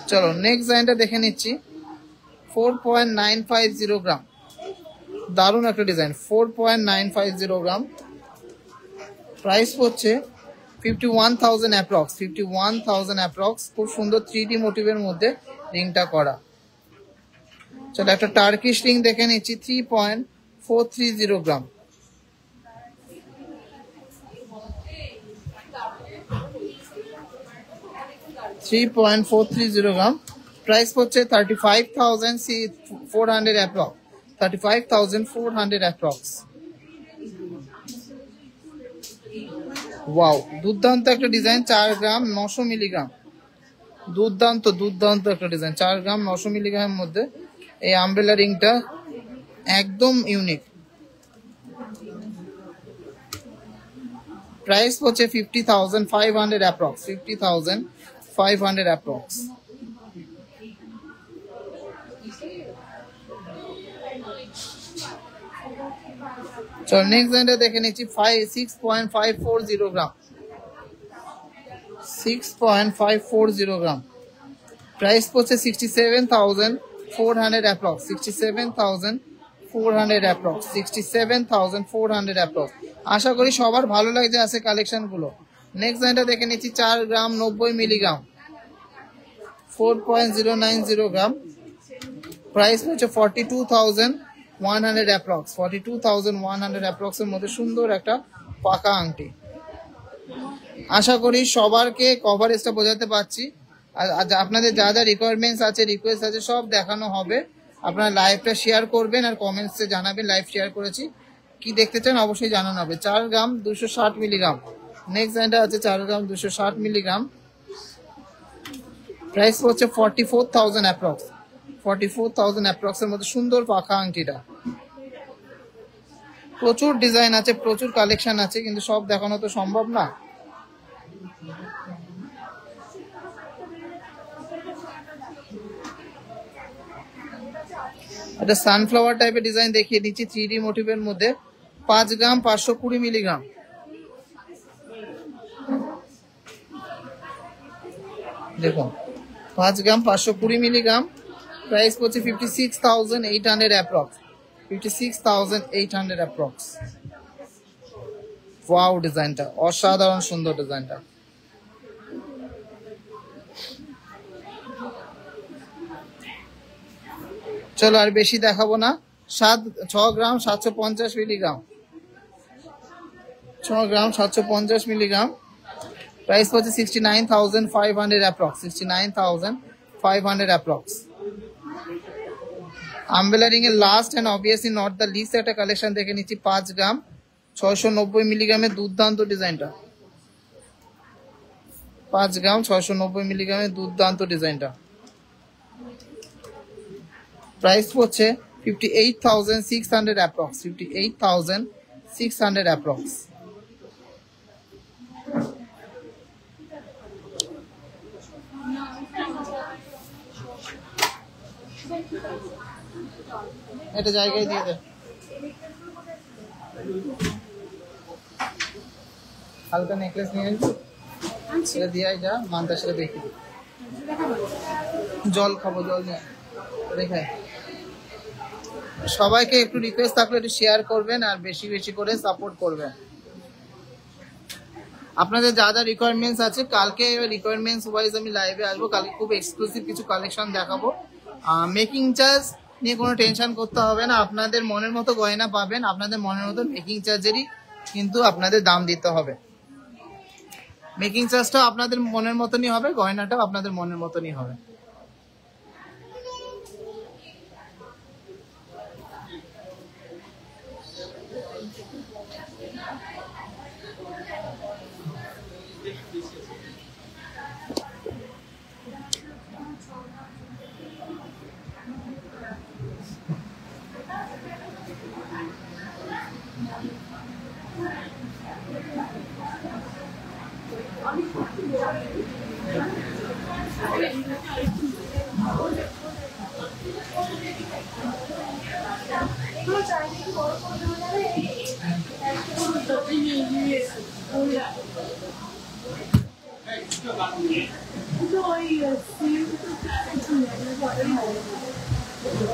[SPEAKER 1] চলো নেক্সট ডিজাইনটা দেখে নিচ্ছি, 4.950 গ্রাম। দারুণ একটা ডিজাইন, 4.950 গ্রাম। প্রাইস হচ্ছে 51,000 অ্যাপ্রক্স। 51,000 অ্যাপ্রক্স। খুব সুন্দর 3D মোটিভের মধ্যে রিংটা করা। চলো একটা টার্কিশ রিং দেখে নিচ্ছি, 3.430 গ্রাম। 3.430 গ্রাম। প্রাইস হচ্ছে 35,400 অ্যাপ্রক্স। 35,400 অ্যাপ্রক্স। ওয়াও, দুর্দান্ত একটা ডিজাইন, 4 গ্রাম 900 মিলিগ্রাম। দুর্দান্ত দুর্দান্ত একটা ডিজাইন, 4 গ্রাম 900 মিলিগ্রামের মধ্যে এই আমব্রেলা রিংটা একদম ইউনিক। প্রাইস হচ্ছে 50,500 অ্যাপ্রক্স। 50,500 অ্যাপ্রক্স। চলো নেক্সট ডিজাইনটা দেখে নিচ্ছি, 6.540 গ্রাম। 6.540 গ্রাম। প্রাইস হচ্ছে 67,400 অ্যাপ্রক্স। 67,400 অ্যাপ্রক্স। 67,400 অ্যাপ্রক্স। আশা করি সবার ভালো লাগছে আছে কালেকশন গুলো। নেক্সট ডিজাইনটা দেখে নিচ্ছি, 4 গ্রাম 90 মিলিগ্রাম। 4.090 গ্রাম। প্রাইস হচ্ছে 42,100 অ্যাপ্রক্স। 42,100 অ্যাপ্রক্স এর মধ্যে সুন্দর একটা পাকা আংটি। আশা করি সবারকে কভারেজটা বোঝাতে পারছি। আর আপনাদের যা যা রিকোয়ারমেন্টস আছে, রিকোয়েস্ট আছে, সব দেখানো হবে। আপনারা লাইভটা শেয়ার করবেন আর কমেন্টসে জানাবেন লাইভ শেয়ার করেছি, কি দেখতে চান অবশ্যই জানানো হবে। 4 গ্রাম 260 মিলিগ্রাম। নেক্সট ডিজাইনটা আছে 4 গ্রাম 260 মিলিগ্রাম। প্রাইস হচ্ছে 44,000 অ্যাপ্রক্স। 44,000 অ্যাপ্রক্স এর মধ্যে সুন্দর পাখা আংটিটা। প্রচুর ডিজাইন আছে, প্রচুর কালেকশন আছে, কিন্তু সব দেখানো তো সম্ভব না। একটা সানফ্লাওয়ার টাইপের ডিজাইন দেখিয়ে দিচ্ছি 3D মোটিভের মধ্যে, 5 গ্রাম 520 মিলিগ্রাম। দেখুন 5 গ্রাম 520 মিলিগ্রাম। প্রাইস হচ্ছে 56,800 অ্যাপ্রক্স। 56,800 অ্যাপ্রক্স। ওয়াও, ডিজাইনটা অসাধারণ সুন্দর ডিজাইনটা। চলো আর বেশি দেখাবো না। 6 gram 750 milligram. 6 gram 750 milligram. Price হচ্ছে 69,500 অ্যাপ্রক্স। 69,500 অ্যাপ্রক্স। আমব্রেলা রিং এর last and obviously not the least একটা কালেকশন দেখে নিচ্ছি, 5 গ্রাম 690 মিলিগ্রামের দুর্দান্ত ডিজাইনটা। 5 গ্রাম 690 মিলিগ্রামের দুর্দান্ত ডিজাইনটা। প্রাইস হচ্ছে 58,600 অ্যাপ্রক্স। 58,600 অ্যাপ্রক্স। এটা জায়গায় দিয়ে দে। হালকা নেকলেস নিয়ে আসবি,
[SPEAKER 2] আনছি
[SPEAKER 1] সেটা দিয়ে আয়, যা মান্তাসাটা দেখি।
[SPEAKER 2] দেখাবো।
[SPEAKER 1] জল খাবো, জল নিয়ে আয়। দেখে সবাইকে একটু রিকোয়েস্ট থাকলে একটু শেয়ার করবেন আর বেশি বেশি করে সাপোর্ট করবেন। আপনাদের যা যা রিকোয়ারমেন্টস আছে, কালকে রিকোয়ারমেন্টস ওয়াইজ আমি লাইভে আসবো। কালকে খুব এক্সক্লুসিভ কিছু কালেকশন দেখাবো। মেকিং চার্জ নিয়ে কোনো টেনশন করতে হবে না, আপনাদের মনের মতো গয়না পাবেন, আপনাদের মনের মতো মেকিং চার্জেরই কিন্তু আপনাদের দাম দিতে হবে। মেকিং চার্জটাও আপনাদের মনের মতনই হবে, গয়নাটাও আপনাদের মনের মতনই হবে।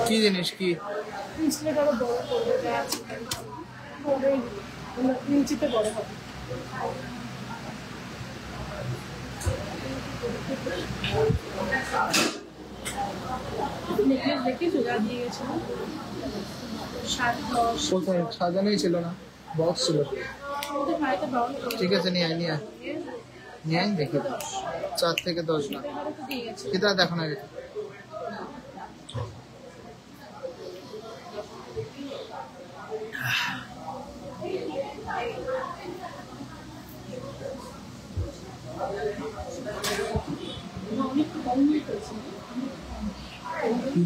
[SPEAKER 1] কি জিনিস কি?
[SPEAKER 2] নিচেতে বড় হবে। নেকলেস দেখে চুড়া দিয়ে গেছিল 7-10
[SPEAKER 1] কোথায় সাজানোই ছিল না, বক্স ছিল।
[SPEAKER 2] ওদের বাড়িতে বাউল করে
[SPEAKER 1] ঠিক আছে, নিয়ে আয়, নিয়ে আয়, নিয়ে আয়, দেখি 4 থেকে 10 না,
[SPEAKER 2] তো দিয়ে গেছে।
[SPEAKER 1] সেটা দেখো না।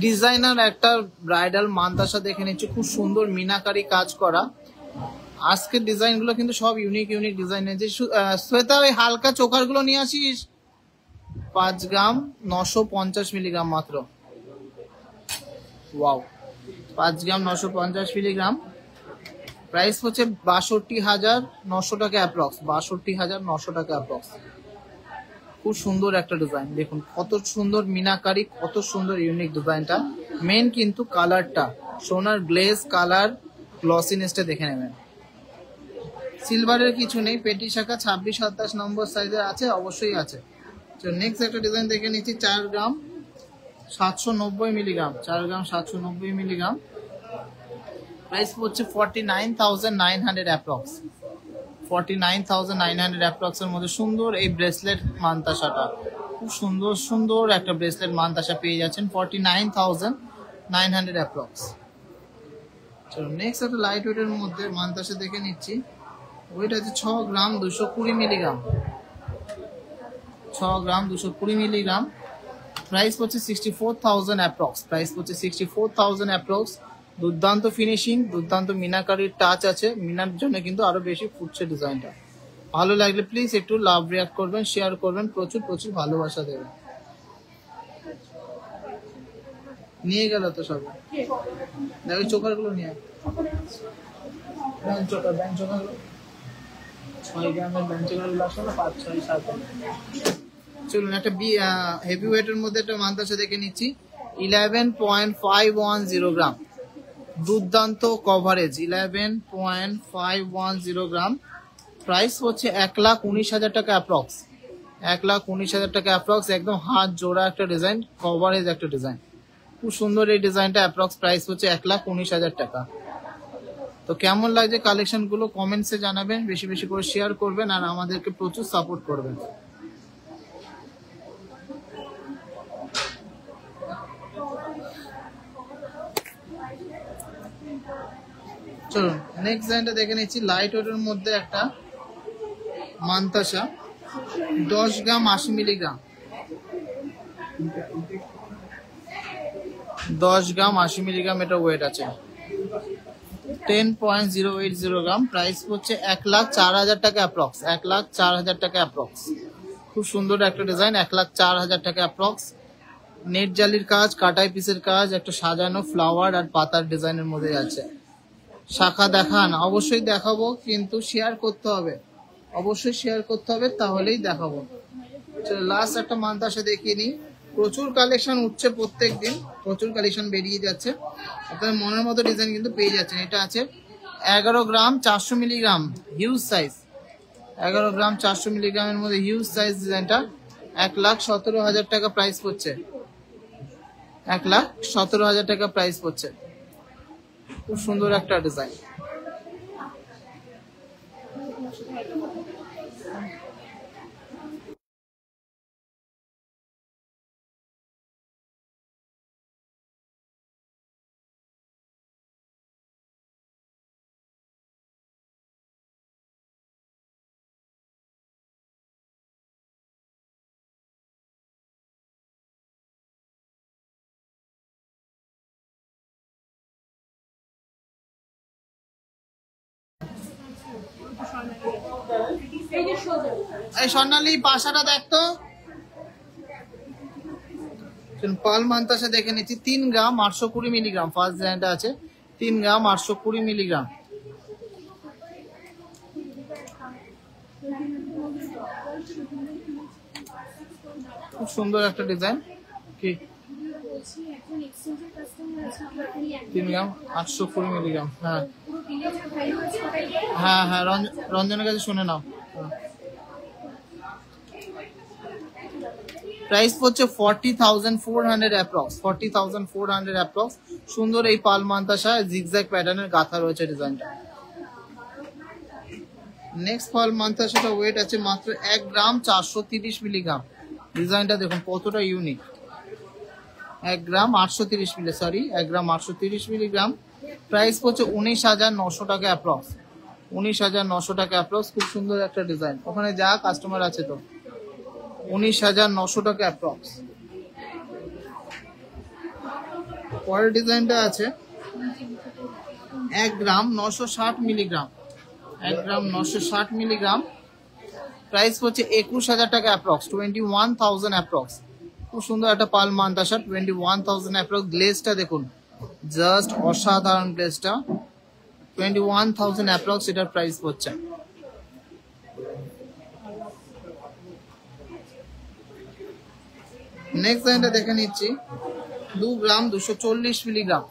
[SPEAKER 1] ডিজাইনার একটা ব্রাইডাল মান্তাসা দেখে নিচ্ছি, খুব সুন্দর মিনাকারি কাজ করা। আজকের ডিজাইন গুলো কিন্তু সব ইউনিক ইউনিক ডিজাইনের। যে শ্বেতা, ওই হালকা চোকার গুলো নিয়ে আসিস। 5 গ্রাম 950 মিলিগ্রাম মাত্র। ওয়াও, 5 গ্রাম 950 মিলিগ্রাম। প্রাইস হচ্ছে 62,900 টাকা অ্যাপ্রক্স, 62,900 টাকা অ্যাপ্রক্স। খুব সুন্দর একটা ডিজাইন, দেখুন কত সুন্দর মিনাকারি, কত সুন্দর ইউনিক ডিজাইনটা। মেন কিন্তু কালারটা, সোনার গ্লেজ কালার, গ্লসিনেসটা দেখে নেবেন। সিলভারের কিছু নেই, পেটি শাখা 26-27 নম্বর সাইজের আছে, অবশ্যই আছে। তো নেক্সট একটা ডিজাইন দেখে নিচ্ছি, 4 গ্রাম 790 মিলিগ্রাম, 4 গ্রাম 790 মিলিগ্রাম। প্রাইস হচ্ছে 49,900 অ্যাপ্রক্স, 49,900 অ্যাপ্রক্স এর মধ্যে সুন্দর এই ব্রেসলেট মান্তাসাটা। খুব সুন্দর সুন্দর একটা ব্রেসলেট মান্তাসা পেয়ে যাচ্ছেন 49,900 অ্যাপ্রক্স। চলো নেক্সট একটা লাইট ওয়েটের মধ্যে মান্তাসা দেখে নিচ্ছি। ওয়েট আছে 6 গ্রাম 220 মিলিগ্রাম, 6 গ্রাম 220 মিলিগ্রাম। প্রাইস হচ্ছে 64,000 অ্যাপ্রক্স, প্রাইস হচ্ছে 64,000 অ্যাপ্রক্স। দুর্দান্ত ফিনিশিং, দুর্দান্ত মিনাকারির টাচ আছে, মিনার জন্য কিন্তু আরো বেশি ফুটছে ডিজাইনটা। ভালো লাগলে প্লিজ একটু লাভ রিয়াক্ট করবেন, শেয়ার করবেন, প্রচুর প্রচুর ভালোবাসা দেবেন। নিয়ে গেল তো সব, দেখো চোকার গুলো নিয়ে, ব্যাংক চোকার, ব্যাংক চোকার 6 গ্রামের ব্যাংক চোকার গুলো আসলে 5, 6, 7। চলুন একটা হেভি ওয়েটের মধ্যে একটা মান্তাসা দেখে নিচ্ছি, 11.510 গ্রাম। দুর্দান্ত কভারেজ, 11.510 গ্রাম। প্রাইস হচ্ছে 1,19,000 টাকা অ্যাপ্রক্স, 1,19,000 টাকা অ্যাপ্রক্স। একদম হাত জোড়া একটা ডিজাইন, কভারেজ একটা ডিজাইন, খুব সুন্দর এই ডিজাইনটা। অ্যাপ্রক্স প্রাইস হচ্ছে 1,19,000 টাকা। তো কেমন লাগছে কালেকশন গুলো কমেন্টসে জানাবেন, বেশি বেশি করে শেয়ার করবেন আর আমাদেরকে প্রচুর সাপোর্ট করবেন। চলুন নেক্সট ডিজাইনটা দেখে নিচ্ছি, লাইট ওয়েটের মধ্যে একটা মান্তাসা, 10 গ্রাম 80 মিলিগ্রাম, 10 গ্রাম 80 মিলিগ্রাম এটা ওয়েট আছে। 10.080 গ্রাম। প্রাইস হচ্ছে 1,04,000 টাকা অ্যাপ্রক্স, 1,04,000 টাকা অ্যাপ্রক্স। খুব সুন্দর একটা ডিজাইন, 1,04,000 টাকা অ্যাপ্রক্স। নেট জালির কাজ, কাটাই পিসের কাজ, একটা সাজানো ফ্লাওয়ার আর পাতার ডিজাইনের মধ্যে আছে। শাখা দেখান, অবশ্যই দেখাবো, কিন্তু শেয়ার করতে হবে। অবশ্যই শেয়ার করতে হবে, তাহলেই দেখাবো। লাস্ট একটা মান্তাসা দেখিয়ে নিই। প্রচুর কালেকশন উঠছে প্রত্যেক দিন, প্রচুর কালেকশন বেরিয়ে যাচ্ছে, আপনাদের মনের মতো ডিজাইন কিন্তু পেয়ে যাচ্ছেন। এটা আছে 11 গ্রাম 400 মিলিগ্রাম, হিউজ সাইজ। 11 গ্রাম 400 মিলিগ্রামের মধ্যে হিউজ সাইজ ডিজাইনটা 1,17,000 টাকা প্রাইস পড়ছে। 1,17,000 টাকা প্রাইস পড়ছে। খুব সুন্দর একটা ডিজাইন। এই স্বর্ণালী পাশাটা দেখতো, পাল মান্তাসা দেখে নিচ্ছি। 3 গ্রাম 820 মিলিগ্রাম ফার্স্ট ডিজাইনটা আছে, 3 গ্রাম 820 মিলিগ্রাম। খুব সুন্দর একটা ডিজাইন। কি 3 গ্রাম 820 মিলিগ্রাম। হ্যাঁ হ্যাঁ হ্যাঁ, রঞ্জনের কাছে শুনে নাও। প্রাইস পড়ছে 40,400 অ্যাপ্রক্স, 40,400 অ্যাপ্রক্স। সুন্দর এই পাল মান্তাসা জিগজ্যাগ প্যাটার্নের গাথা রয়েছে ডিজাইনটা। নেক্সট পাল মান্তাসাটা ওয়েট আছে মাত্র 1 গ্রাম 430 মিলিগ্রাম। ডিজাইনটা দেখুন কতটা ইউনিক। 1 গ্রাম 830 মিলি, সরি 1 গ্রাম 830 মিলিগ্রাম। প্রাইস পড়ছে 19,900 টাকা অ্যাপ্রক্স, 19,900 টাকা অ্যাপ্রক্স। খুব সুন্দর একটা ডিজাইন। ওখানে যা কাস্টমার আছে তো 19,900 টাকা অ্যাপ্রক্স। পরের ডিজাইনটা আছে 1 গ্রাম 960 মিলিগ্রাম, 1 গ্রাম 960 মিলিগ্রাম। প্রাইস পড়ছে 21,000 টাকা অ্যাপ্রক্স, 21,000 অ্যাপ্রক্স। খুব সুন্দর একটা পাল মান্তাসা, 21,000 অ্যাপ্রক্স। গ্লেজটা দেখুন, জাস্ট অসাধারণ গ্লেজটা। 21,000 অ্যাপ্রক্স এটার প্রাইস পড়ছে। নেক্সট লাইনটা দেখে নিচ্ছি 2 গ্রাম 240 মিলিগ্রাম,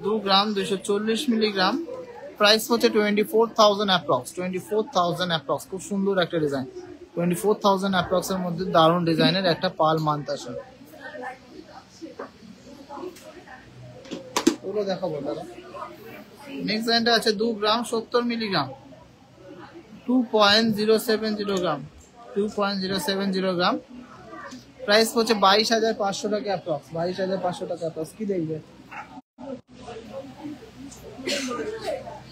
[SPEAKER 1] 2 গ্রাম 240 মিলিগ্রাম। প্রাইস হচ্ছে 24,000 অ্যাপ্রক্স, 24,000 অ্যাপ্রক্স। খুব সুন্দর একটা ডিজাইন, 24,000 অ্যাপ্রক্স এর মধ্যে দারুণ ডিজাইনের একটা পাল মান্তাসা। ওগুলো দেখাবো দাদা। নেক্সট লাইনটা আছে 2 গ্রাম 70 মিলিগ্রাম, 2.070 গ্রাম, 2.070 গ্রাম। প্রাইস হচ্ছে 22,500 টাকা অ্যাপ্রক্স, 22,500 টাকা অ্যাপ্রক্স। কি দেখবে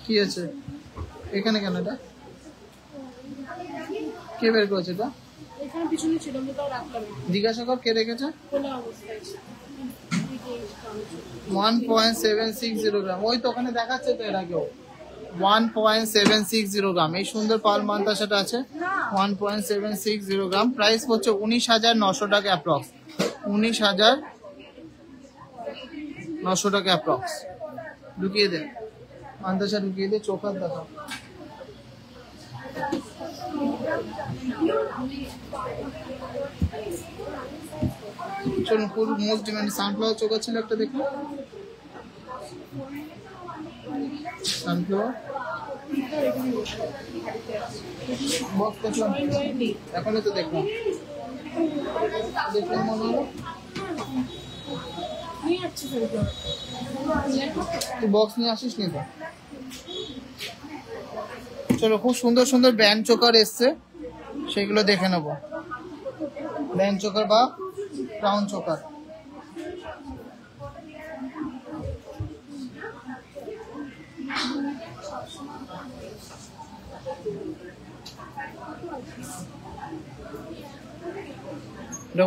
[SPEAKER 1] কি আছে এখানে? কেন এটা কে বের করেছে? এটা
[SPEAKER 2] এখানে পিছনে ছিল, আমি তাও রাখলাম না।
[SPEAKER 1] জিজ্ঞাসা কর কে রেখেছে।
[SPEAKER 2] খোলা অবস্থায় ছিল।
[SPEAKER 1] 1.760 গ্রাম, ওই তো ওখানে দেখাচ্ছে তো এর আগেও 1.760 গ্রাম। এই সুন্দর পাল মান্তাসাটা আছে 1.760 গ্রাম। প্রাইস হচ্ছে 19,900 টাকা অ্যাপ্রক্স, 19,900 টাকা অ্যাপ্রক্স। ঢুকিয়ে দে মান্তাসা, ঢুকিয়ে দে, চোখার দেখা। চলুন পুরো মোস্ট ডিমান্ড সানফ্লাওয়ার চোখা ছিল একটা, দেখুন সানফ্লাওয়ার বক্স দেখলাম, এখনই তো দেখলাম, দেখলাম মনে হলো। তুই বক্স নিয়ে আসিস নি তো? চলো, খুব সুন্দর সুন্দর ব্যান্ড চোকার এসছে, সেগুলো দেখে নেবো। ব্যান্ড চোকার বা ক্রাউন চোকার।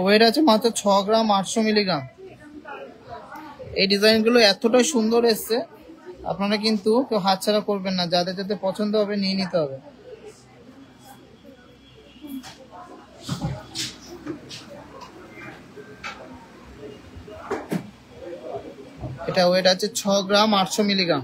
[SPEAKER 1] ওয়েট আছে মাত্র 6 গ্রাম 800 মিলিগ্রাম। এই ডিজাইনগুলো এতটাই সুন্দর এসছে, আপনারা কিন্তু কেউ হাতছাড়া করবেন না। যাদের যাদের পছন্দ হবে নিয়ে নিতে হবে। এটা ওয়েট আছে 6 গ্রাম 800 মিলিগ্রাম।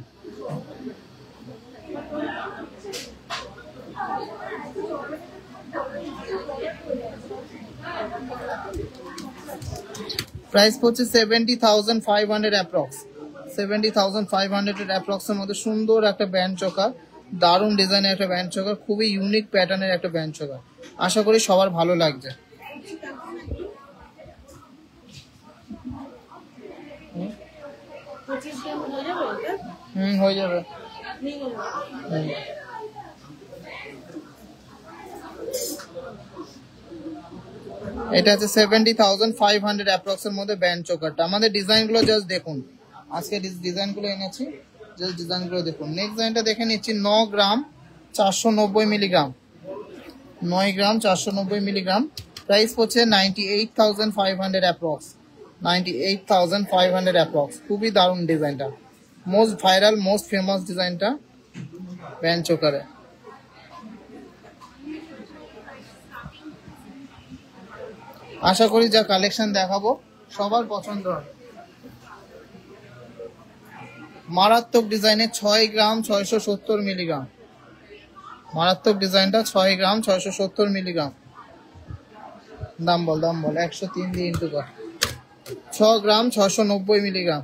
[SPEAKER 1] প্রাইস পড়ছে 70,500 অ্যাপ্রক্স। 70,500 এর অ্যাপ্রক্স এর মধ্যে সুন্দর একটা ব্যান্ড চোকার, দারুণ ডিজাইনের একটা ব্যান্ড চোকার, খুবই ইউনিক প্যাটার্নের একটা ব্যান্ড চোকার। আশা করি সবার ভালো লাগছে। হয়ে যাবে। এটা হচ্ছে 70,500 অ্যাপ্রক্স এর মধ্যে ব্যান্ড চোকারটা। আমাদের ডিজাইন গুলো জাস্ট দেখুন, আজকে ডিজাইন গুলো এনেছি, জাস্ট ডিজাইন গুলো দেখুন। নেক্সট ডিজাইনটা দেখে নিচ্ছি 9 গ্রাম 490 মিলিগ্রাম। 9 গ্রাম 490 মিলিগ্রাম। প্রাইস পড়ছে 98,500 অ্যাপ্রক্স। 98,500 অ্যাপ্রক্স। খুবই দারুণ ডিজাইনটা, মোস্ট ভাইরাল মোস্ট ফেমাস ডিজাইনটা ব্যান্ড চোকারে। আশা করি যা কালেকশন দেখাবো সবার পছন্দ হবে। মারাত্মক ডিজাইনের 6 গ্রাম 670 মিলিগ্রাম। মারাত্মক ডিজাইনটা 6 গ্রাম 670 মিলিগ্রাম। দাম বল 103 দিয়ে ইন্টু কর। 6 গ্রাম 690 মিলিগ্রাম।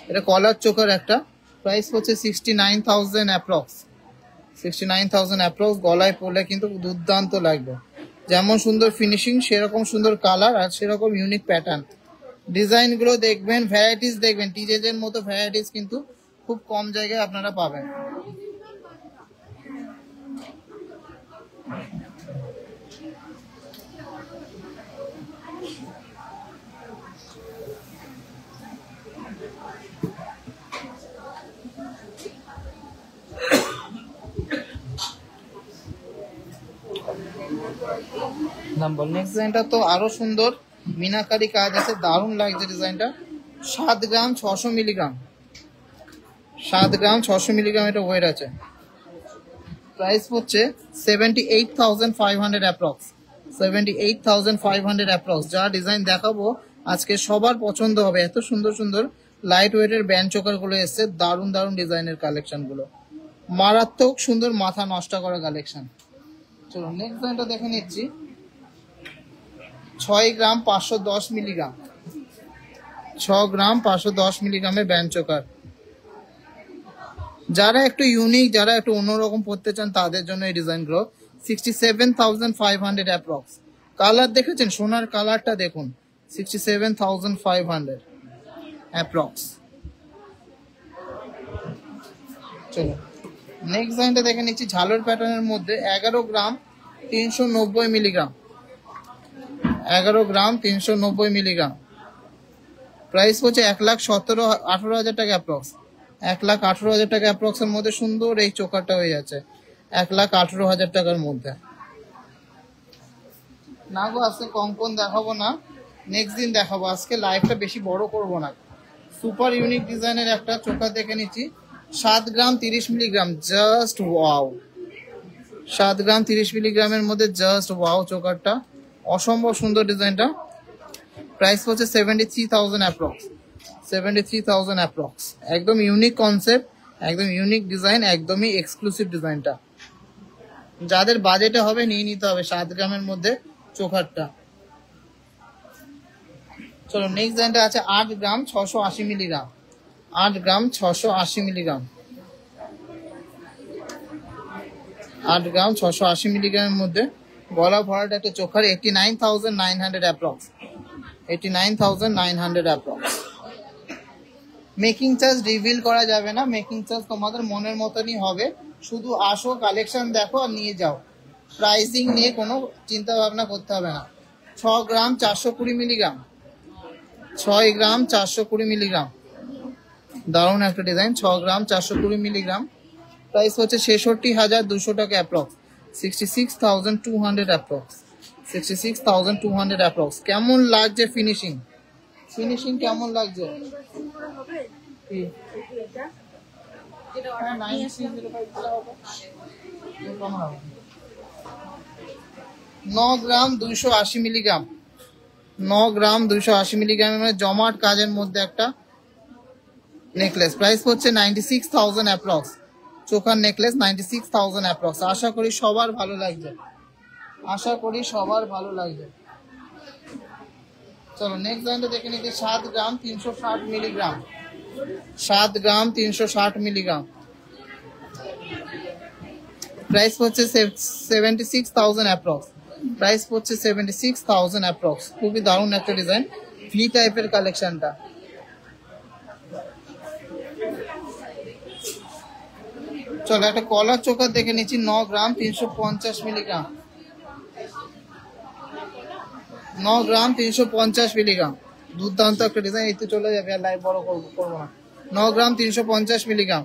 [SPEAKER 1] এটা কলার চোকার একটা। প্রাইস হচ্ছে 69,000 অ্যাপ্রক্স। 69,000 অ্যাপ্রক্স। গলায় পরলে কিন্তু দুর্দান্ত লাগবে। যেমন সুন্দর ফিনিশিং, সেরকম সুন্দর কালার, আর সেরকম ইউনিক প্যাটার্ন। ডিজাইন গুলো দেখবেন, ভ্যারাইটিস দেখবেন, টিজেজ এর মতো ভ্যারাইটিস কিন্তু খুব কম জায়গায় আপনারা পাবেন। নেক্সট ডিজাইনটা তো আরো সুন্দর, মিনাকারি কাজ আছে, দারুণ লাগছে ডিজাইনটা। 7 গ্রাম 600 মিলিগ্রাম। 7 গ্রাম 600 মিলিগ্রাম এটা ওয়েট আছে। প্রাইস হচ্ছে 78,500 অ্যাপ্রক্স। 78,500 অ্যাপ্রক্স। যা ডিজাইন দেখাবো আজকে সবার পছন্দ হবে। এত সুন্দর সুন্দর লাইট ওয়েটের ব্যান্ড চোকার গুলো এসছে, দারুণ দারুণ ডিজাইনের কালেকশন গুলো, মারাত্মক সুন্দর, মাথা নষ্ট করা কালেকশন। চলো নেক্সট ডিজাইনটা দেখে নিচ্ছি। 6 গ্রাম 510 মিলিগ্রাম। 6 গ্রাম 510 মিলিগ্রামের ব্যান্ড চোকার। যারা একটু ইউনিক, যারা একটু অন্যরকম পড়তে চান তাদের জন্য এই ডিজাইন গুলো। 67,500 অ্যাপ্রক্স। কালার দেখেছেন, সোনার কালারটা দেখুন। 67,500 অ্যাপ্রক্স। চলো নেক্সট ডিজাইনটা দেখে নিচ্ছি ঝালর প্যাটার্নের মধ্যে। 11 গ্রাম 390 মিলিগ্রাম। 11 গ্রাম 390 মিলিগ্রাম। প্রাইস হচ্ছে 1,17,18,000 টাকা অ্যাপ্রক্স। 1,18,000 টাকা অ্যাপ্রক্স এর মধ্যে সুন্দর এই চোকারটা হয়ে যাচ্ছে 1,18,000 টাকার মধ্যে। না গো আজকে কঙ্কন দেখাবো না, নেক্সট দিন দেখাবো। আজকে লাইভটা বেশি বড় করব না। সুপার ইউনিক ডিজাইনের একটা চোকার দেখে নিচ্ছি। 7 গ্রাম 30 মিলিগ্রাম। Just wow. 7 গ্রাম 30 মিলিগ্রামের মধ্যে জাস্ট ওয়াও চোকারটা, অসম্ভব সুন্দর ডিজাইনটা। প্রাইস হচ্ছে 73,000 অ্যাপ্রক্স। 73,000 অ্যাপ্রক্স। একদম ইউনিক কনসেপ্ট, একদম ইউনিক ডিজাইন, একদমই এক্সক্লুসিভ ডিজাইনটা। যাদের বাজেটে হবে নিয়ে নিতে হবে 7 গ্রামের মধ্যে চোকারটা। চলো নেক্সট ডিজাইনটা আছে 8 গ্রাম 680 মিলিগ্রাম। 8 গ্রাম 680 মিলিগ্রাম। 8 গ্রাম 680 মিলিগ্রামের মধ্যে গলা ভরাট একটা চোখার। 89,900 approx. 89,900 approx. Making charge reveal করা যাবে না, মেকিং চার্জ তোমাদের মনের মতনই হবে। শুধু আসো, কালেকশন দেখো আর নিয়ে যাও। প্রাইসিং নিয়ে কোনো চিন্তা ভাবনা করতে হবে না। 6 গ্রাম 420 মিলিগ্রাম। 6 গ্রাম 420 মিলিগ্রাম। দারুণ একটা ডিজাইন। 6 গ্রাম 420 মিলিগ্রাম। প্রাইস হচ্ছে 66,200 টাকা অ্যাপ্রক্স। 66,200 অ্যাপ্রক্স। 66,200 অ্যাপ্রক্স। কেমন লাগছে ফিনিশিং? ফিনিশিং কেমন লাগছে? কি? হ্যাঁ, 9305 হবে। 9 গ্রাম 280 মিলিগ্রাম। 9 গ্রাম 280 মিলিগ্রামের জমাট কাজের মধ্যে একটা নেকলেস। প্রাইস হচ্ছে 96,000 অ্যাপ্রক্স। Choker necklace 96,000 approx. আশা করি সবার ভালো লাগবে, আশা করি সবার ভালো লাগবে। চলো নেক্সট ডিজাইনটা দেখে নিচ্ছি। 7 গ্রাম 360 মিলিগ্রাম, 7 গ্রাম 360 মিলিগ্রাম, প্রাইস হচ্ছে 76,000 অ্যাপ্রক্স। প্রাইস হচ্ছে 76,000 অ্যাপ্রক্স। খুবই দারুণ একটা ডিজাইন, ভি টাইপের কালেকশনটা। চলো একটা কলার চোকার দেখে নিচ্ছি। 9 গ্রাম 350 মিলিগ্রাম, 9 গ্রাম 350 মিলিগ্রাম, দুর্দান্ত একটা ডিজাইন। এই তো চলে যাবে, আর লাইভ বড় করবো না। 9 গ্রাম 350 মিলিগ্রাম,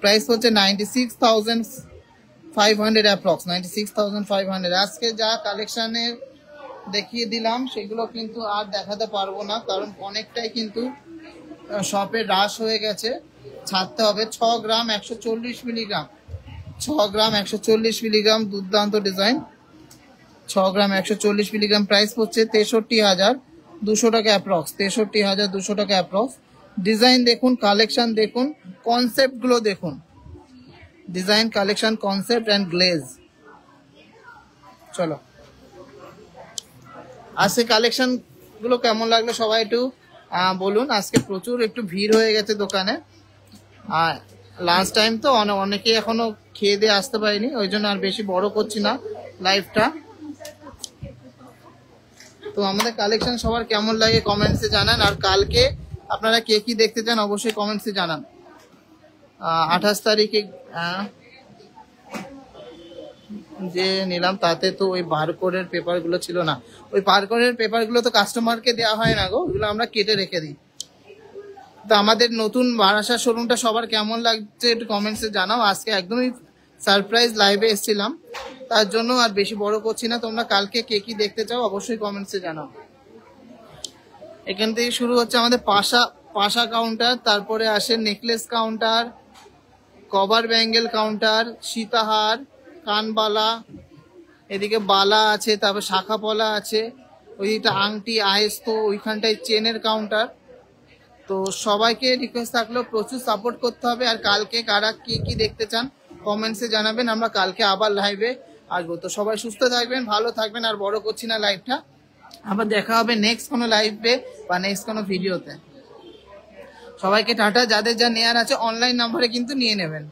[SPEAKER 1] প্রাইস হচ্ছে 96,500 অ্যাপ্রক্স, 96,500। আজকে যা কালেকশনের দেখিয়ে দিলাম সেগুলো কিন্তু আর দেখাতে পারবো না, কারণ অনেকটাই কিন্তু শপে রাশ হয়ে গেছে, ছাড়তে হবে। 6 গ্রাম 140 মিলিগ্রাম, 6 গ্রাম 140 মিলিগ্রাম, দুর্দান্ত ডিজাইন। 6 গ্রাম 140 মিলিগ্রাম, প্রাইস হচ্ছে 63,200 টাকা অ্যাপ্রক্স, 63,200 টাকা অ্যাপ্রক্স। ডিজাইন দেখুন, কালেকশন দেখুন, কনসেপ্ট গুলো দেখুন, design, collection, concept and glaze. চলো আজকে কালেকশন গুলো কেমন লাগলো সবাই একটু বলুন। আজকে প্রচুর একটু ভিড় হয়ে গেছে দোকানে, আর লাস্ট টাইম তো অনেকেই এখনো খেয়ে দিয়ে আসতে পারিনি, ওই জন্য আর বেশি বড় করছি না লাইভটা। তো আমাদের কালেকশন সবার কেমন লাগে কমেন্টসে জানান, আর কালকে আপনারা কে কি দেখতে চান অবশ্যই কমেন্টসে জানান। 28 তারিখে যে নিলাম তাতে তো ওই বারকোডের পেপার গুলো ছিল না, ওই বারকোডের পেপার গুলো তো কাস্টমারকে দেওয়া হয় না গো, ওগুলো আমরা কেটে রেখে দিই। তো আমাদের নতুন বারাসা শোরুমটা সবার কেমন লাগছে একটু কমেন্টসে জানাও। আজকে একদমই সারপ্রাইজ লাইভে এসেছিলাম, তার জন্য আর বেশি বড় করছি না। তোমরা কালকে কে কি দেখতে চাও অবশ্যই কমেন্টসে জানাও। এখান থেকে শুরু হচ্ছে আমাদের পাশা কাউন্টার, তারপরে আসে necklace counter, cover bangle counter, সীতাহার, কানবালা, এদিকে বালা আছে, তারপর শাখা পলা আছে, ওইদিকটা আংটি আয়েস্ত, ওইখানটায় চেনের কাউন্টার। তো সবাইকে রিকোয়েস্ট থাকলো প্রচুর সাপোর্ট করতে হবে, আর কালকে কারা কি কি দেখতে চান কমেন্টসে জানাবেন, আমরা কালকে আবার লাইভে আসবো। তো সবাই সুস্থ থাকবেন, ভালো থাকবেন, আর বড় করছি না লাইভটা। আবার দেখা হবে নেক্সট কোনো লাইভে বা নেক্সট কোনো ভিডিওতে। সবাইকে টাটা। যাদের যা নেয়ার আছে অনলাইন নাম্বারে কিন্তু নিয়ে নেবেন।